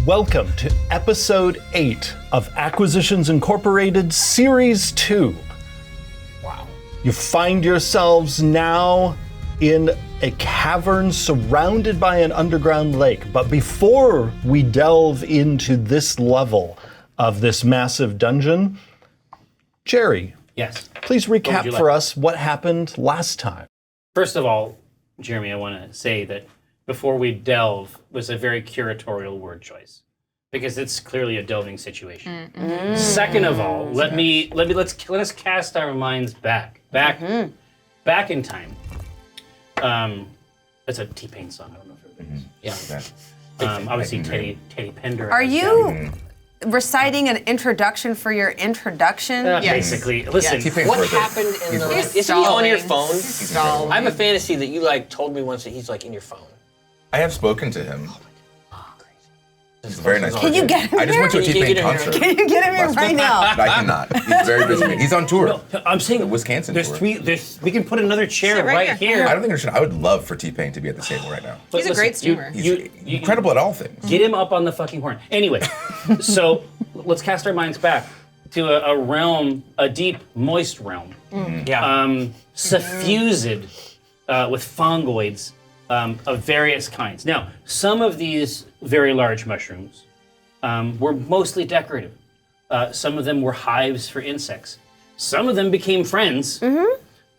Welcome to episode 8 of Acquisitions Incorporated Series 2. Wow. You find yourselves now in a cavern surrounded by an underground lake. But before we delve into this level of this massive dungeon, Jerry, Yes. please recap for us what happened last time. First of all, Jeremy, I want to say that before we delve was a very curatorial word choice because it's clearly a delving situation. Mm-hmm. Second of all, let us cast our minds back in time. That's a T-Pain song. I don't know if everybody knows. Yeah. Obviously, Teddy Pender. Are you reciting an introduction for your introduction? Basically. Listen, What happened in the... Is he on your phone? Stalling. I have a fantasy that you told me once that he's in your phone. I have spoken to him. He's a very nice Can you get him I just went to a T-Pain concert. Can you get him here right now? I cannot. He's very busy. He's on tour. No, I'm saying The Wisconsin there's tour. we can put another chair right here. I don't think there should. I would love for T-Pain to be at the table right now. But He's a great streamer. He's incredible at all things. Get him up on the fucking horn. Anyway, so let's cast our minds back to a realm, a deep, moist realm. Suffused with fungoids of various kinds. Now, some of these very large mushrooms were mostly decorative. Some of them were hives for insects. Some of them became friends,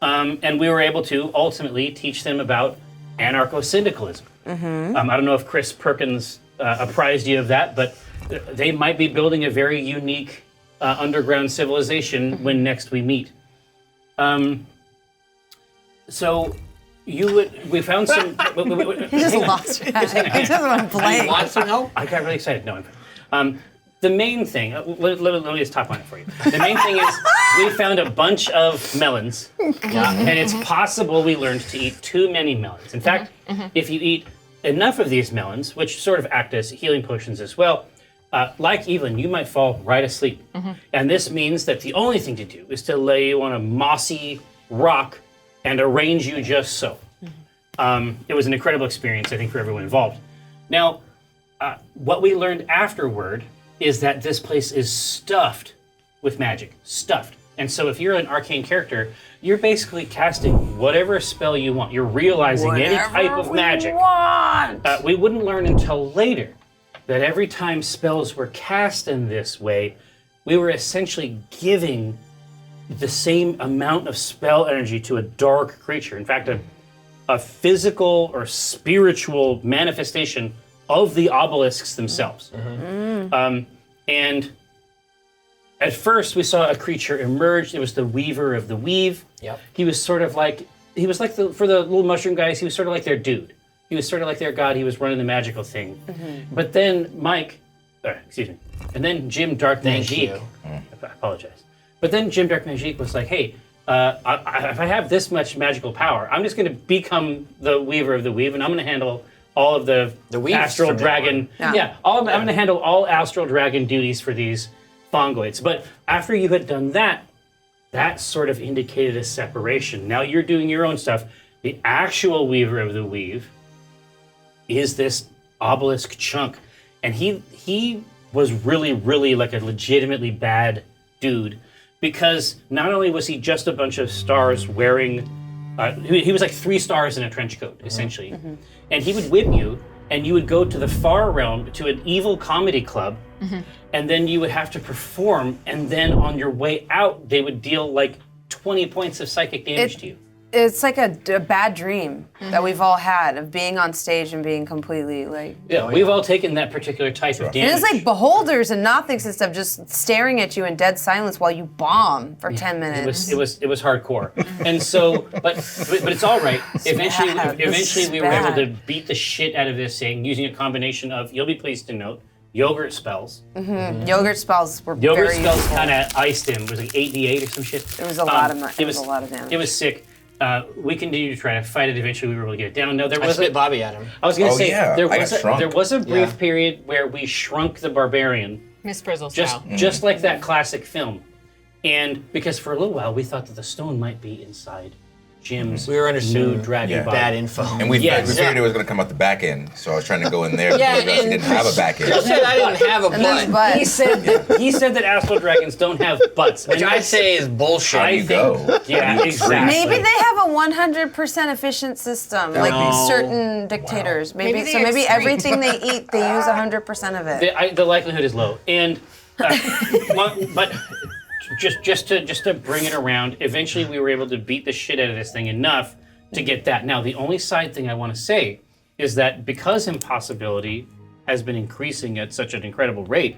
and we were able to ultimately teach them about anarcho-syndicalism. I don't know if Chris Perkins apprised you of that, but they might be building a very unique underground civilization when next we meet. So we found some. He just lost it. He just went blank. Want some help? I got really excited. No, the main thing. Let me just top line it for you. The main thing is we found a bunch of melons, and it's possible we learned to eat too many melons. In fact, if you eat enough of these melons, which sort of act as healing potions as well, like Evelyn, you might fall right asleep. And this means that the only thing to do is to lay you on a mossy rock and arrange you just so. It was an incredible experience, I think, for everyone involved. Now, what we learned afterward is that this place is stuffed with magic. Stuffed. And so if you're an arcane character, you're basically casting whatever spell you want. You're realizing any type of magic. We wouldn't learn until later that every time spells were cast in this way, we were essentially giving the same amount of spell energy to a dark creature. In fact, a physical or spiritual manifestation of the obelisks themselves. And at first we saw a creature emerge. It was the Weaver of the Weave. Yep. He was for the little mushroom guys, he was sort of like their dude. He was sort of like their god. He was running the magical thing. But then and then Jim Darkmajiq. I apologize. But then Jim Darkmajiq was like, hey, if I have this much magical power, I'm just going to become the Weaver of the Weave, and I'm going to handle all of the astral dragon. I'm going to handle all astral dragon duties for these fungoids. But after you had done that, that sort of indicated a separation. Now you're doing your own stuff. The actual Weaver of the Weave is this obelisk chunk, and he was really, really like a legitimately bad dude. Because not only was he just a bunch of stars wearing, he was like 3 stars in a trench coat, essentially. And he would whip you, and you would go to the far realm, to an evil comedy club, and then you would have to perform, and then on your way out, they would deal like 20 points of psychic damage to you. It's like a bad dream that we've all had of being on stage and being completely like... We've all taken that particular type of damage. It's like beholders and nothings and stuff just staring at you in dead silence while you bomb for 10 minutes. It was hardcore. And so, but it's all right. Eventually we were able to beat the shit out of this thing using a combination of, you'll be pleased to note, yogurt spells. Yogurt spells were Yogurt very spells useful. kind of iced him. It was like 8d8 or some shit. It was a lot of damage. It was sick. We continued to try to fight it. Eventually, we were able to get it down. No, there I was spit Bobbie at him. I was going to say there shrunk. was a brief period where we shrunk the Barbarian, Miss Frizzle style. just like that classic film, and because for a little while we thought that the stone might be inside Jim's We were under new some dragon body. bad info. And we Yes. figured it was going to come out the back end, so I was trying to go in there. Yeah, But he didn't have a back You end. said I didn't have a And there's butt. butt. He said that astral dragons don't have butts. Which and I say is bullshit. I you think, go. yeah, exactly. Maybe they have a 100% efficient system, like No. certain dictators. Maybe Maybe so. the Maybe extreme. everything they eat, they use 100% of it. The likelihood is low, and but just to bring it around, eventually we were able to beat the shit out of this thing enough to get that. Now, the only side thing I want to say is that because impossibility has been increasing at such an incredible rate,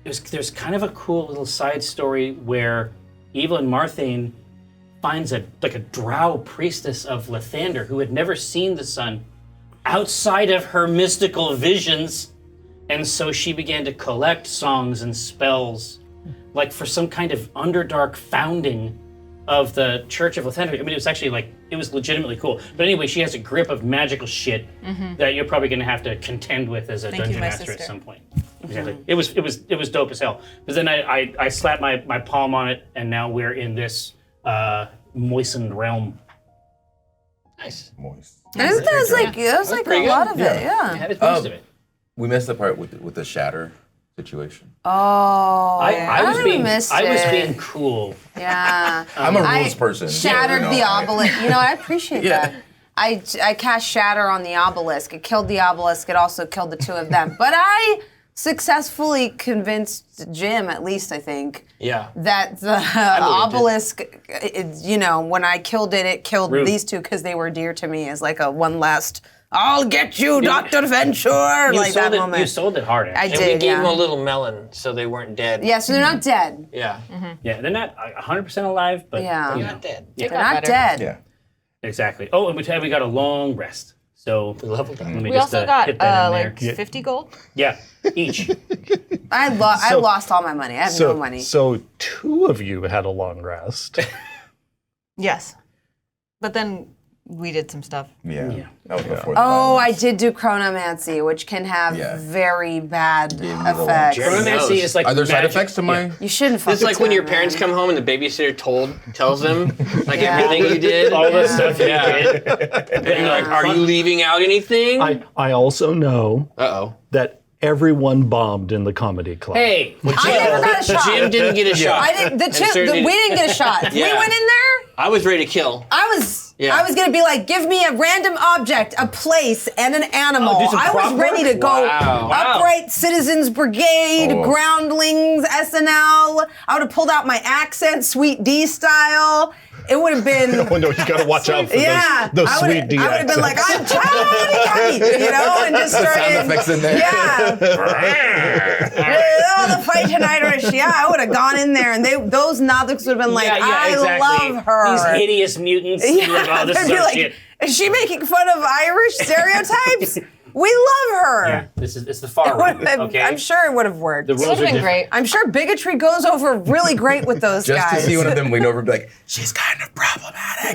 there's kind of a cool little side story where Evelyn Marthain finds a drow priestess of Lathander who had never seen the sun outside of her mystical visions. And so she began to collect songs and spells, like for some kind of Underdark founding of the Church of Lathander. I mean, it was actually it was legitimately cool. But anyway, she has a grip of magical shit that you're probably going to have to contend with as a dungeon my master at sister. some point. Exactly. It was dope as hell. But then I slapped my palm on it, and now we're in this moistened realm. Nice. Moist. And isn't that was like pretty a lot good. of it? Yeah. That is most of it. We missed the part with the shatter situation. Oh, I was missed being it. cool. Yeah. I'm a rules person. Shattered the I- obelisk. You know, I appreciate Yeah. that. I cast Shatter on the obelisk. It killed the obelisk. It also killed the two of them. But I successfully convinced Jim, at least I think, Yeah. that the believed it. obelisk, when I killed it, it killed Rude. these two because they were dear to me as like a one last, I'll get you, Dr. Venture, like that moment. You sold it hard. I Actually. And we did, gave them a yeah. little melon so they weren't dead. Yeah, so they're not dead. Yeah. Yeah, they're not 100% alive, but Yeah. you They're know. not dead. They're not dead. Yeah. Exactly. Oh, and we got a long rest. So We leveled up. let me We just also got hit that in like there. 50 gold. Yeah, each. I lost all my money. I have no money. So two of you had a long rest. Yes. But then we did some stuff. Yeah. That was before the Oh, I violence. did do chronomancy, which can have Yeah. very bad you the effects. Jeremy knows. Chronomancy is like Are there side magic. effects to my? You shouldn't fucking It's like when do your it, parents man. come home and the babysitter tells them like Yeah. everything you did. All the stuff you Yeah. did. And you're like, are you leaving out anything? I also know Uh-oh. that everyone bombed in the comedy club. Hey, I never got a shot. Jim didn't get a shot. I didn't. And Sarah We didn't get a shot. If we Yeah. went in there, I was ready to kill. I was Yeah. gonna be like, give me a random object, a place, and an animal. do some I was prop ready to work? go Wow. upright citizens brigade, Oh. groundlings, SNL. I would have pulled out my accent, Sweet D style. It would have been. Oh no, you gotta watch out for Yeah, those I sweet D would have been like, accents. I'm Johnny, and just started. Sound effects in there. Yeah. Oh, the fight tonight, Irish. Yeah, I would have gone in there, and those Nothics would have been like, I exactly. love her. These hideous mutants. Like, oh, this they'd is be our like, shit. is she making fun of Irish stereotypes? We love her. Yeah, it's the far right. Okay, I'm sure it would have worked. the rules Would are have been different. great. I'm sure bigotry goes over really great with those Just guys. to see one of them lean over and be like, she's kind of problematic.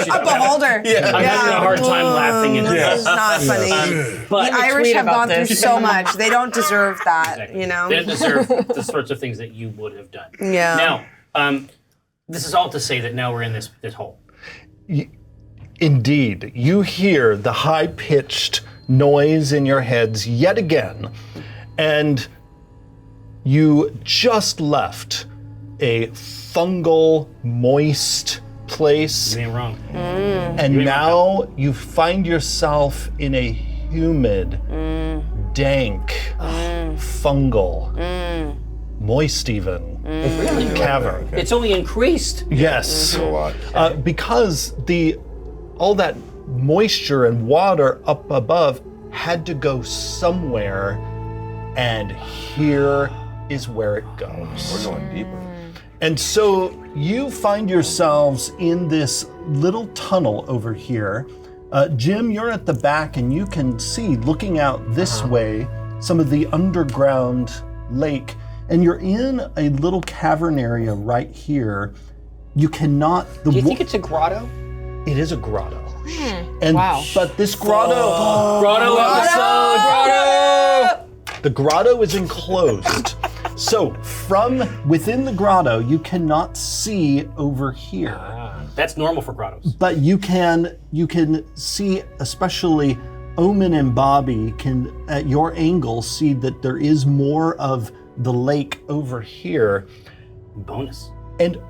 A beholder. Yeah. I'm having a hard time laughing in This this. is not funny. But The Irish tweet have about gone through this. so much. They don't deserve that, you know? they don't deserve the sorts of things that you would have done. Yeah. Now, this is all to say that now we're in this hole. Indeed, you hear the high-pitched noise in your heads yet again, and you just left a fungal, moist place, You ain't wrong. and now you find yourself in a humid, dank, fungal, moist even, cavern. It's only increased. Yes. A lot. Because all that moisture and water up above had to go somewhere, and here is where it goes. We're going deeper. And so you find yourselves in this little tunnel over here. Jim, you're at the back, and you can see, looking out this way, some of the underground lake. And you're in a little cavern area right here. You cannot. Do you think it's a grotto? It is a grotto. And Wow. but this grotto, Grotto episode. the grotto is enclosed. So from within the grotto, you cannot see over here. That's normal for grottos. But you can see, especially Omin and Bobbie can, at your angle, see that there is more of the lake over here. Bonus. And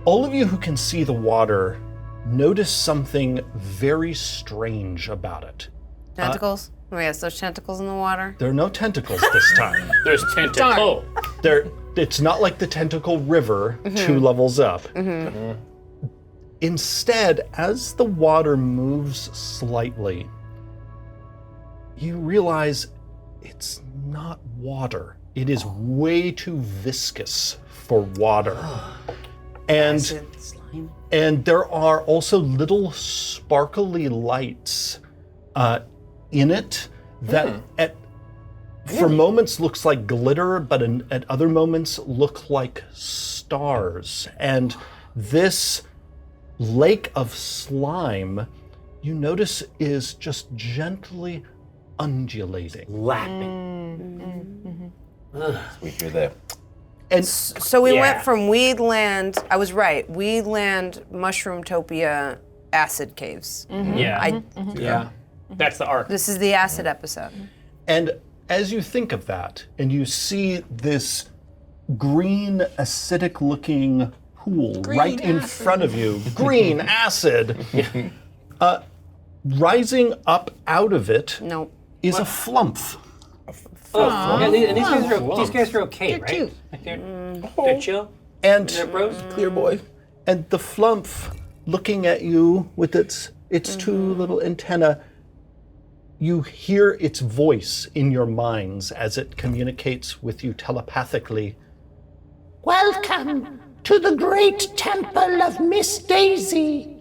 all of you who can see the water notice something very strange about it. Tentacles? Oh yes, those tentacles in the water. There are no tentacles this time. There's tentacle. It's not like the Tentacle River 2 levels up. Instead, as the water moves slightly, you realize it's not water. It is way too viscous for water. And there are also little sparkly lights in it that for moments looks like glitter, but at other moments look like stars. And this lake of slime, you notice, is just gently undulating. Lapping. We hear that. And So we went from Weedland, I was right, Weedland, Mushroomtopia, Acid Caves. Yeah. Yeah. That's the arc. This is the acid episode. And as you think of that, and you see this green, acidic-looking pool right in front of you, green acid, rising up out of it Nope. is a flump. Yeah, these guys are okay, right? cute. Like they're chill. And They're bros. Clear boy. and the flump, looking at you with its two little antennae, you hear its voice in your minds as it communicates with you telepathically. Welcome to the great temple of Miss Daisy.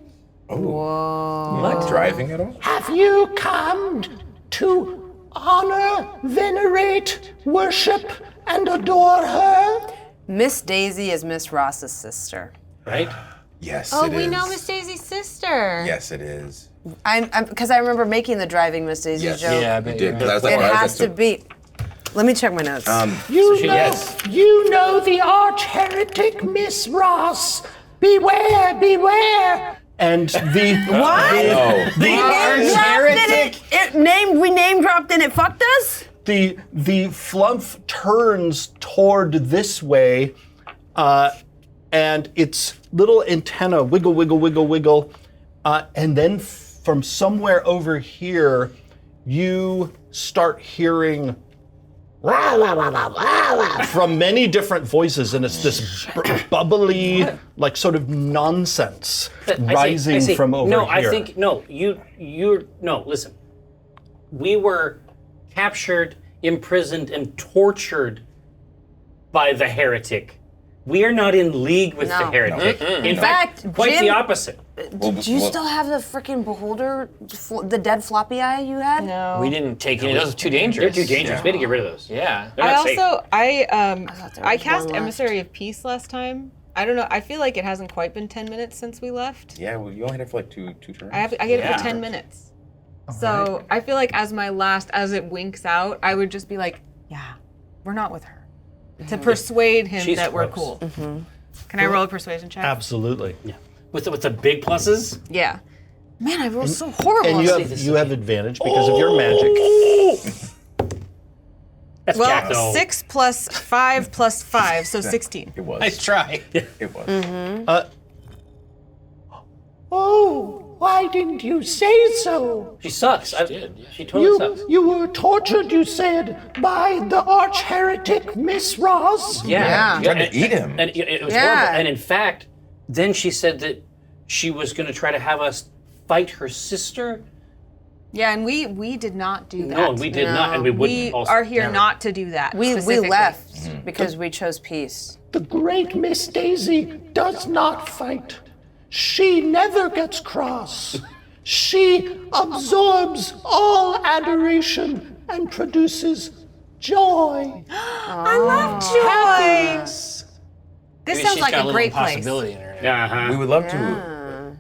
Not driving at all? Have you come to honor, venerate, worship, and adore her? Miss Daisy is Miss Ross's sister. Right? Yes, Oh, it is. we know Miss Daisy's sister. Yes, it is. Because I remember making the driving Miss Daisy Yes. joke. Yeah, I You bet did. you're right. That's like It what I has was to too. be. Let me check my notes. You know the arch heretic Miss Ross. Beware, beware. And the No. We name dropped and it fucked us? the flump turns toward this way, and its little antenna wiggle, wiggle, wiggle, wiggle, and then from somewhere over here, you start hearing from many different voices, and it's this bubbly, like sort of nonsense rising from over here. Listen. We were captured, imprisoned, and tortured by the heretic. We are not in league with the No. heretic. In fact, quite the Jim- opposite. Do you still have the freaking beholder, the dead floppy eye you had? No. We didn't take any. Those are too They're dangerous. too dangerous. We had to get rid of those. Yeah. They're I not safe. also there I was cast one left. Emissary of Peace last time. I don't know. I feel like it hasn't quite been 10 minutes since we left. Yeah, well, you only had it for like two turns. I get it Yeah. for 10 minutes. So I feel like as it winks out, I would just be like, yeah, we're not with her. To persuade him She's that we're gross. cool. Can I roll a persuasion check? Absolutely. Yeah. With the big pluses. Yeah. Man, I rolled so horrible. And you have advantage because of your magic. That's well, Jack, though. 6 plus 5 plus 5, so 16. It was. Nice try. It was. Oh, why didn't you say so? She sucks. She totally sucks. You were tortured, you said, by the arch heretic Miss Ross. Yeah. You tried to eat him. And it was Yeah. horrible. And in fact, then she said that she was going to try to have us fight her sister. Yeah, and we did not do that. No, we did not, and we wouldn't. We also. are here not to do that. We specifically. left because we chose peace. The great Miss Daisy does not fight. She never gets cross. She absorbs all adoration and produces joy. I love joy. Maybe This sounds she's like got a little great place. possibility in her. Uh-huh. We would love to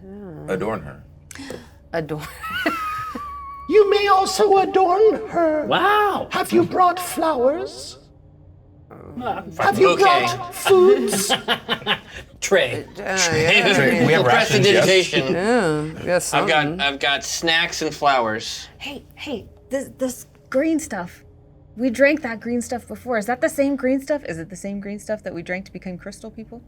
adorn her. Adore. You may also adorn her. Wow. Have you brought flowers? Have you got foods? Tray. Trey, we have rations, yes? Prestidigitation. Yes, I've got snacks and flowers. Hey, this green stuff. We drank that green stuff before. Is that the same green stuff? Is it the same green stuff that we drank to become crystal people?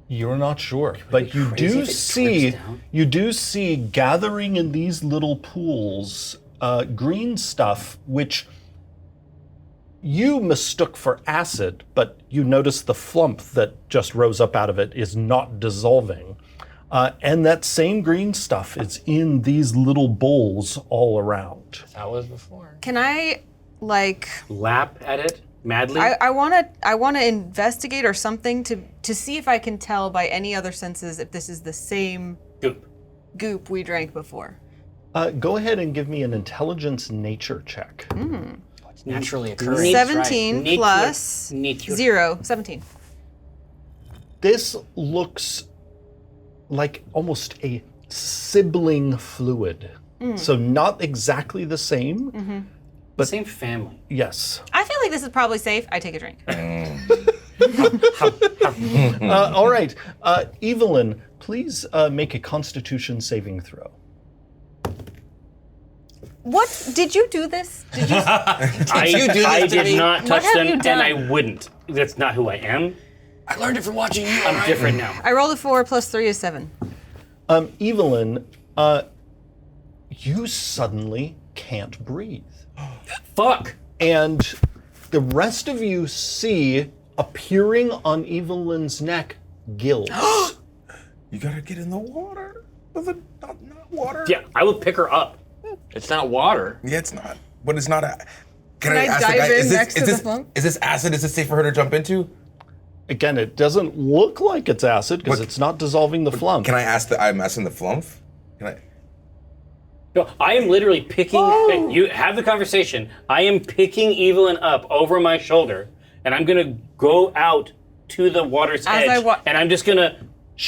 You're not sure, but you crazy do if it see drips down? you do see gathering in these little pools green stuff, which you mistook for acid, but you notice the flump that just rose up out of it is not dissolving. And that same green stuff is in these little bowls all around. That was before. Can I, Lap at it madly. I wanna investigate or something to see if I can tell by any other senses if this is the same goop we drank before. Go ahead and give me an intelligence nature check. It's naturally occurring. 17 Nature. plus Nature. 0, 17. This looks like almost a sibling fluid. So not exactly the same, The same family. yes. I feel like this is probably safe. I take a drink. All right, Evelyn, please make a Constitution saving throw. What? Did you do this? Did you? I to did me? not touch have them, you and done? I wouldn't. That's not who I am. I learned it from watching you. I'm different now. I rolled a 4 plus 3 is 7. Evelyn, you suddenly can't breathe. Fuck. And the rest of you see appearing on Evelyn's neck gills. You gotta get in the water. Not water. Yeah, I would pick her up. It's not water. Yeah, it's not. But it's not a. Can I ask the dive guy, in is this, next is to the this, flump? Is this acid? Is this safe for her to jump into? Again, it doesn't look like it's acid because What- it's not dissolving the flump. Can I ask I'm asking the flump? Can I? No, I am literally picking. You have the conversation. I am picking Evelyn up over my shoulder, and I'm gonna go out to the water's As I edge, wa- and I'm just gonna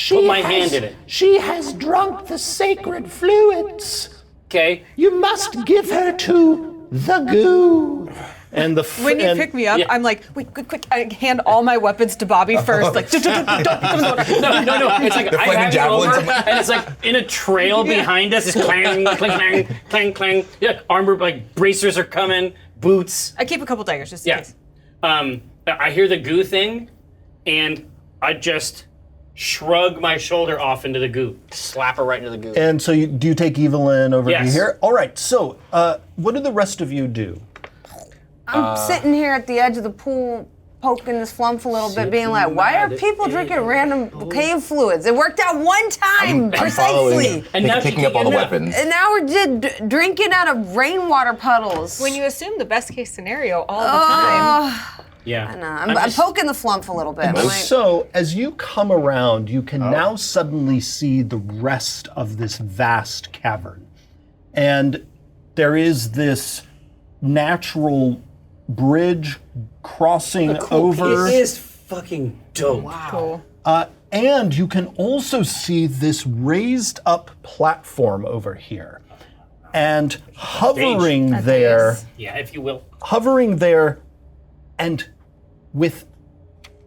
put my hand in it. She has drunk the sacred fluids. Okay. You must give her to the goo. And the When you pick me up, yeah. I'm like, wait, quick. I hand all my weapons to Bobbie first. Like, don't. No. It's like I flaming have you over, javelins. and it's like in a trail behind us. It's clang, clang, clang, clang, clang. Yeah, armor like bracers are coming, boots. I keep a couple daggers just in Yeah. case. I hear the goo thing, and I just shrug my shoulder off into the goo. Slap her right into the goo. And so do you take Evelyn over to Yes. here? All right, so what do the rest of you do? I'm sitting here at the edge of the pool, poking this flump a little bit, being like, why are people drinking random cave fluids? It worked out one time, I'm precisely. following. And now Picking up all the weapons. And now we're just drinking out of rainwater puddles. When you assume the best case scenario all the time. Yeah. I'm poking the flump a little bit. I'm like, So as you come around, you can now suddenly see the rest of this vast cavern. And there is this natural bridge crossing over. It is fucking dope. Cool. And you can also see this raised up platform over here. And hovering there, Yeah, if you will. hovering there, and with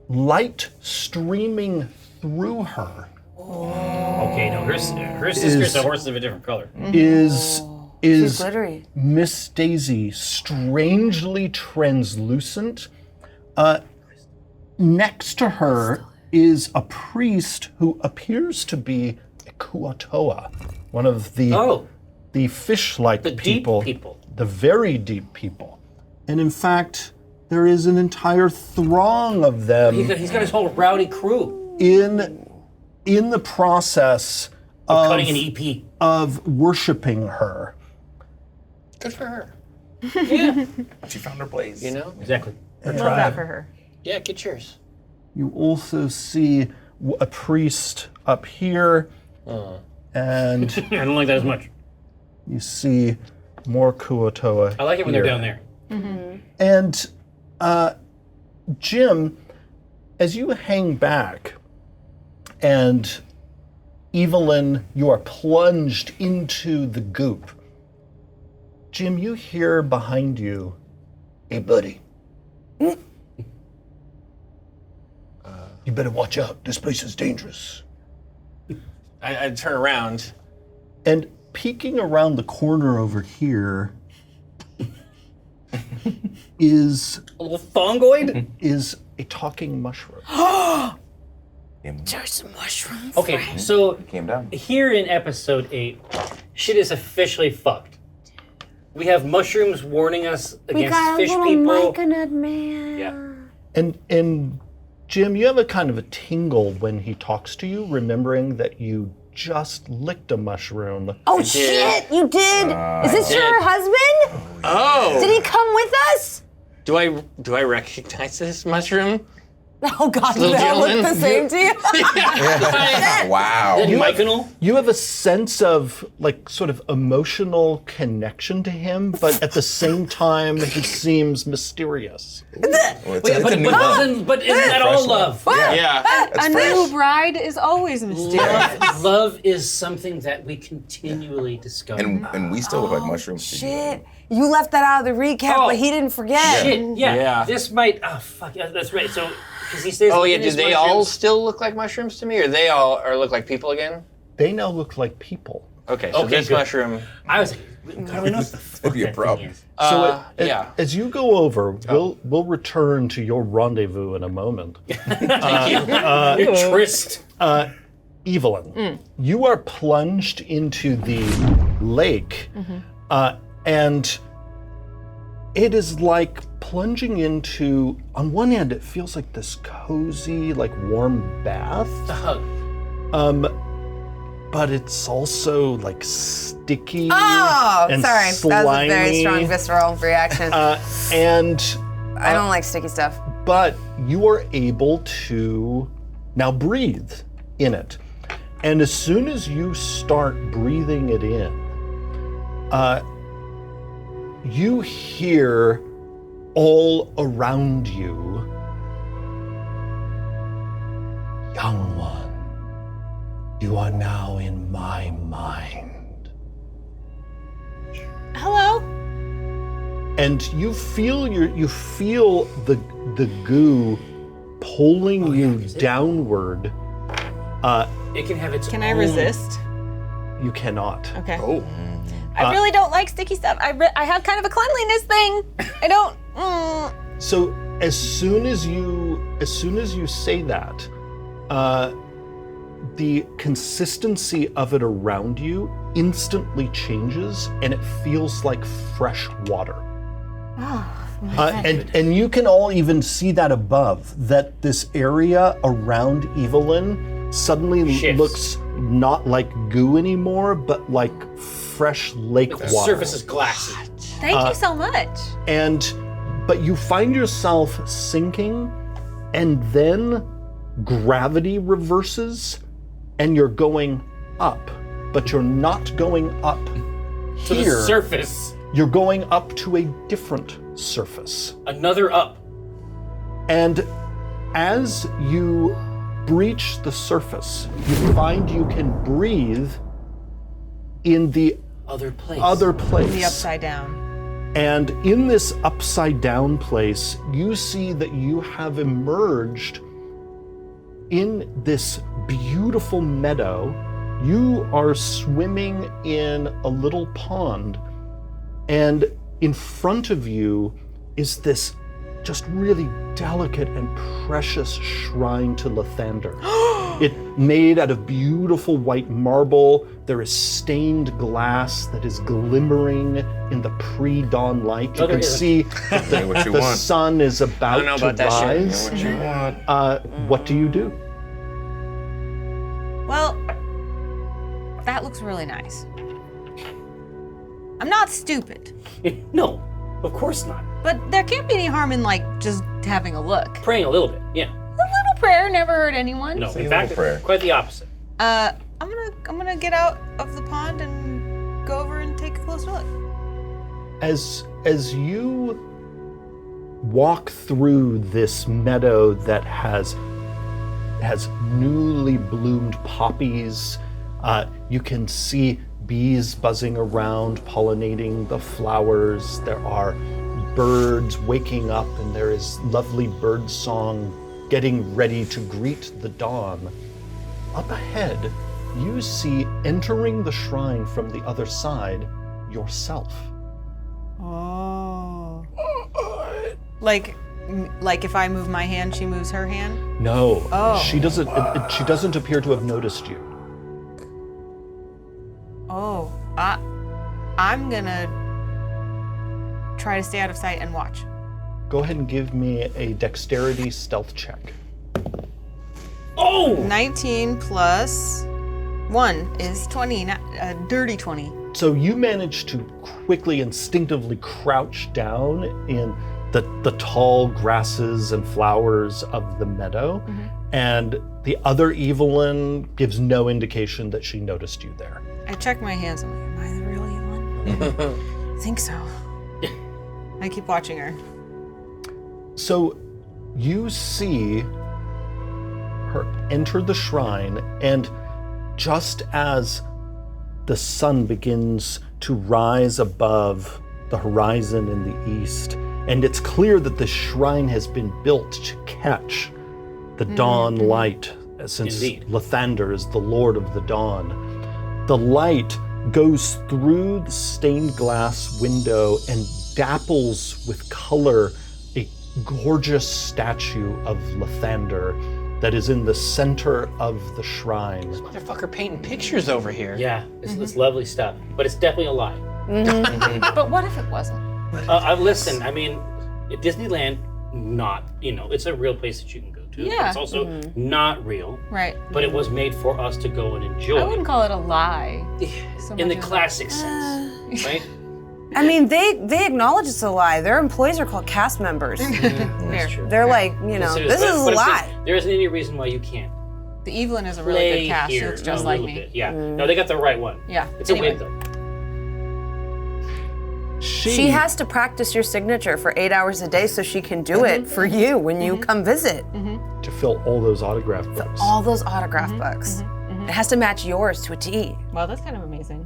light streaming through her Okay, no, her sister's a horse of a different color. is glittery. Miss Daisy, strangely translucent. Next to her is a priest who appears to be a Kuatoa, one of the fish-like The deep people, people. the very deep people. And in fact, there is an entire throng of them He's got his whole rowdy crew in the process of cutting an E EP. of worshiping her. Good for her. She found her place. You know? Exactly. Love that for her. Yeah, get yours. You also see a priest up here, and I don't like that as much. you see more Kuatoa. I like it when they're down there. And Jim, as you hang back, and Evelyn, you are plunged into the goop. Jim, you hear behind you, "Hey, buddy, You better watch out. This place is dangerous. I turn around. And peeking around the corner over here is A little fungoid? is a talking mushroom. There's some mushrooms. Okay, so Came down. here in episode 8, shit is officially fucked. We have mushrooms warning us We against got a fish little people. myconid man. Yeah. And Jim, you have a kind of a tingle when he talks to you, remembering that you just licked a mushroom. Oh shit, you did! Is this did. your husband? Oh! Did he come with us? Do I recognize this mushroom? Oh god, Little they all look gentleman. the same to you? Wow. Is it myconal? You have a sense of like sort of emotional connection to him, but at the same time he seems mysterious. Well, it's a new one. But isn't that all love? Yeah. A new bride is always mysterious. Love is something that we continually discover. And we still look like mushrooms to you. Shit. You left that out of the recap, Oh. but he didn't forget. Shit, yeah. Yeah. This might. Oh, fuck. Yeah, that's right. So, because he says. Oh yeah. in Do his they all mushrooms- still look like mushrooms to me, or they all look like people again? They now look like people. Okay. So Okay, this good. mushroom. I was like, God, we know what the fuck Maybe a that problem. thing is. So yeah. as you go over, we'll return to your rendezvous in a moment. Your tryst. Evelyn, you are plunged into the lake, and it is like plunging into, on one hand, it feels like this cozy, like warm bath, The hug. but it's also like sticky Oh, and sorry. slimy. That was a very strong visceral reaction. And I don't like sticky stuff. but you are able to now breathe in it. And as soon as you start breathing it in, you hear all around you, young one, you are now in my mind. Hello? And you feel the goo pulling you downward. It can have its Can I own- resist? You cannot. Okay. Oh. I really don't like sticky stuff. I have kind of a cleanliness thing. I don't. So as soon as you say that, the consistency of it around you instantly changes, and it feels like fresh water. And you can all even see that above, that this area around Evelyn suddenly Shifts. looks not like goo anymore, but like fresh lake The water. surface is glassy. Thank you so much. But you find yourself sinking, and then gravity reverses, and you're going up, but you're not going up To here. the surface. You're going up to a different surface. Another up. And as you breach the surface, you find you can breathe in the Other place. other place. The upside down. And in this upside down place, you see that you have emerged in this beautiful meadow. You are swimming in a little pond, and in front of you is this just really delicate and precious shrine to Lathander. It made out of beautiful white marble. There is stained glass that is glimmering in the pre-dawn light. You there can isn't. see that Say what you the want. sun is about know to about that shit. rise. What you want? What do you do? Well, that looks really nice. I'm not stupid, No, of course not. but there can't be any harm in like just having a look. Praying a little bit, yeah. A little prayer never hurt anyone. No, Say a in little fact, prayer. quite the opposite. I'm gonna get out of the pond and go over and take a closer look. As you walk through this meadow that has newly bloomed poppies, you can see bees buzzing around, pollinating the flowers. There are birds waking up, and there is lovely bird song getting ready to greet the dawn, up ahead, you see entering the shrine from the other side yourself. Oh. Like if I move my hand, she moves her hand? No, Oh. she doesn't appear to have noticed you. Oh. I'm gonna try to stay out of sight and watch. Go ahead and give me a dexterity stealth check. Oh! 19 plus 1 is 20, not a dirty 20. So you manage to quickly, instinctively crouch down in the tall grasses and flowers of the meadow, and the other Evelyn gives no indication that she noticed you there. I check my hands. I'm like, am I the real Evelyn? I think so. I keep watching her. So you see her enter the shrine, and just as the sun begins to rise above the horizon in the east, and it's clear that the shrine has been built to catch the dawn light, since Indeed. Lathander is the Lord of the Dawn. The light goes through the stained glass window and dapples with color a gorgeous statue of Lathander that is in the center of the shrine. Motherfucker painting pictures over here. Yeah, it's lovely stuff, but it's definitely a lie. But what if it wasn't? Listen, I mean, Disneyland, not, it's a real place that you can go to. Yeah. But it's also not real, Right. but it was made for us to go and enjoy. I wouldn't call it a lie. so in the much as classic sense, right? I mean, they acknowledge it's a lie. Their employees are called cast members. Fair. True. They're like, this is a lie. There isn't any reason why you can't The Evelyn is a really play good cast. She here looks a just like little me. bit. Yeah, no, they got the right one. Yeah. It's Anyway. a wig though. She has to practice your signature for 8 hours a day so she can do it for you when you come visit. To fill all those autograph books. All those autograph books. It has to match yours to a T. Wow, that's kind of amazing.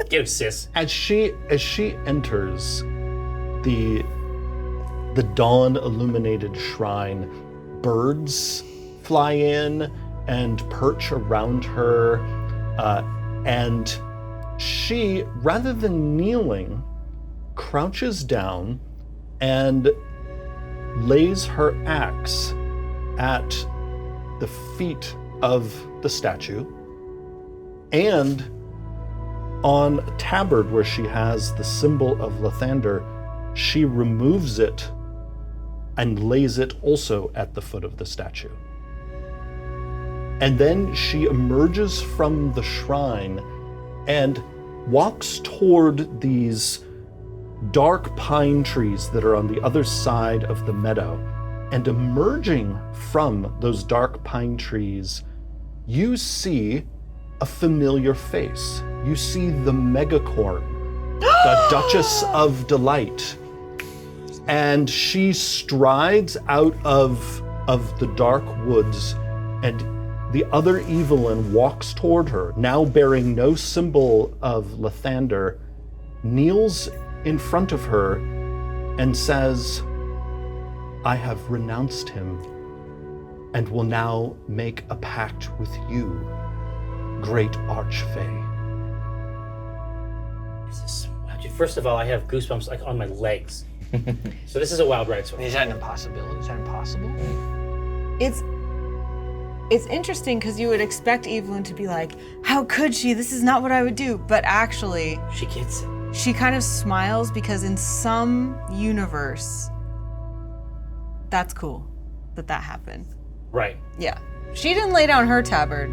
Get him, sis. As she enters the dawn illuminated shrine, birds fly in and perch around her, and she, rather than kneeling, crouches down and lays her axe at the feet of the statue, and on a tabard where she has the symbol of Lathander, she removes it and lays it also at the foot of the statue. And then she emerges from the shrine and walks toward these dark pine trees that are on the other side of the meadow. And emerging from those dark pine trees, you see a familiar face. You see the Megacorn, the Duchess of Delight. And she strides out of the dark woods, and the other Evelyn walks toward her, now bearing no symbol of Lathander, kneels in front of her and says, I have renounced him and will now make a pact with you, great Archfey. First of all, I have goosebumps like on my legs. So this is a wild ride. Is that an impossibility? Is that impossible? It's interesting because you would expect Evelyn to be like, how could she? This is not what I would do. But actually, She gets it. she kind of smiles because in some universe, that's cool that happened. Right. Yeah. She didn't lay down her tabard,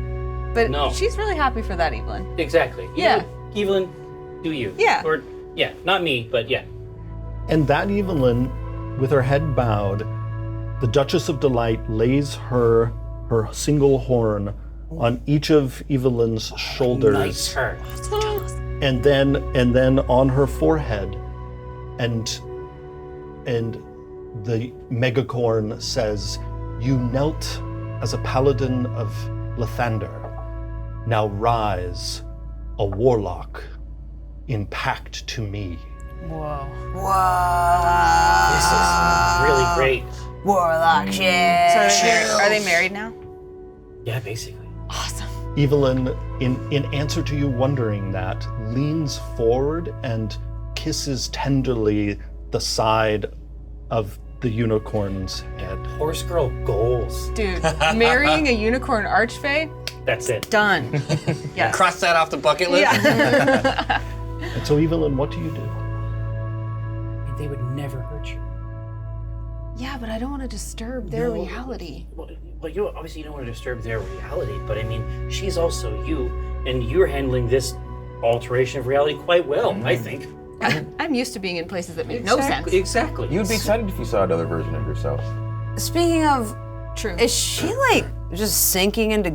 but No. she's really happy for that, Evelyn. Exactly. Yeah. Evelyn, do you? Yeah. Or yeah, not me, but yeah. And that Evelyn, with her head bowed, the Duchess of Delight lays her single horn on each of Evelyn's shoulders. Nice turn. and then on her forehead, and the Megacorn says, you knelt as a paladin of Lathander. Now rise, a warlock, in pact to me. Whoa. This is really great. Warlock shit. So are they married now? Yeah, basically. Awesome. Evelyn, in answer to you wondering that, leans forward and kisses tenderly the side of the unicorn's head. Horse girl goals. Dude, marrying a unicorn archfey? That's it. Done. Yes. Cross that off the bucket list. Yeah. And so, Evelyn, what do you do? They would never hurt you. Yeah, but I don't want to disturb their reality. Well, you obviously don't want to disturb their reality, but I mean, she's also you, and you're handling this alteration of reality quite well, I think. I'm used to being in places that make no sense. Exactly. You'd be excited if you saw another version of yourself. Speaking of, True. is she like just sinking into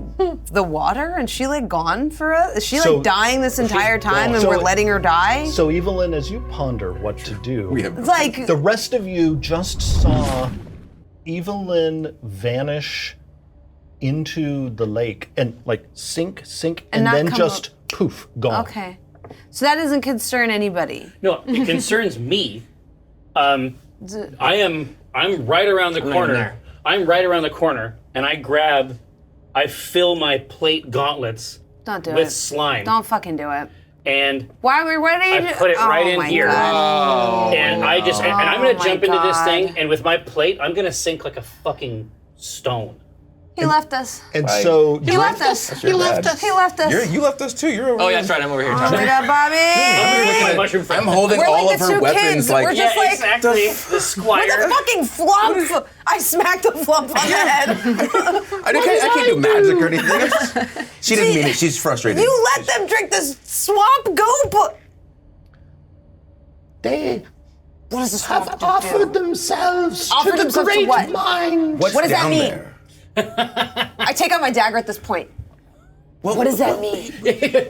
the water and she like gone for us? Is she So- like dying this entire time and So- we're letting her die? So, Evelyn, as you ponder what to do, It's like, the rest of you just saw Evelyn vanish into the lake and like sink, and not then come just poof, gone. okay. So that doesn't concern anybody. No, it concerns me. I'm right around the corner. there. I'm right around the corner, and I fill my plate gauntlets Don't do with it. slime, Don't fucking do it. and Why were what did you I put it right in my here. God. and I just and I'm gonna my jump into this God. thing, and with my plate, I'm gonna sink like a fucking stone. He left us. And so, He left us. He left us. He left us. You left us too. You're over Oh, here. yeah, that's right. I'm over here. Oh Talking. my God, Bobbie! I'm with my mushroom friend. I'm holding We're all like of the her two weapons kids. like. We're just like exactly. The with squire. a fucking flump. I smacked the flump on the head. I can't do magic or anything. She didn't mean it. She's frustrated. You let them drink this swamp goop. they What does the swamp have do? offered themselves Offered to the themselves to great what? mind. What's What does that down mean? there? I take out my dagger at this point. What does that mean?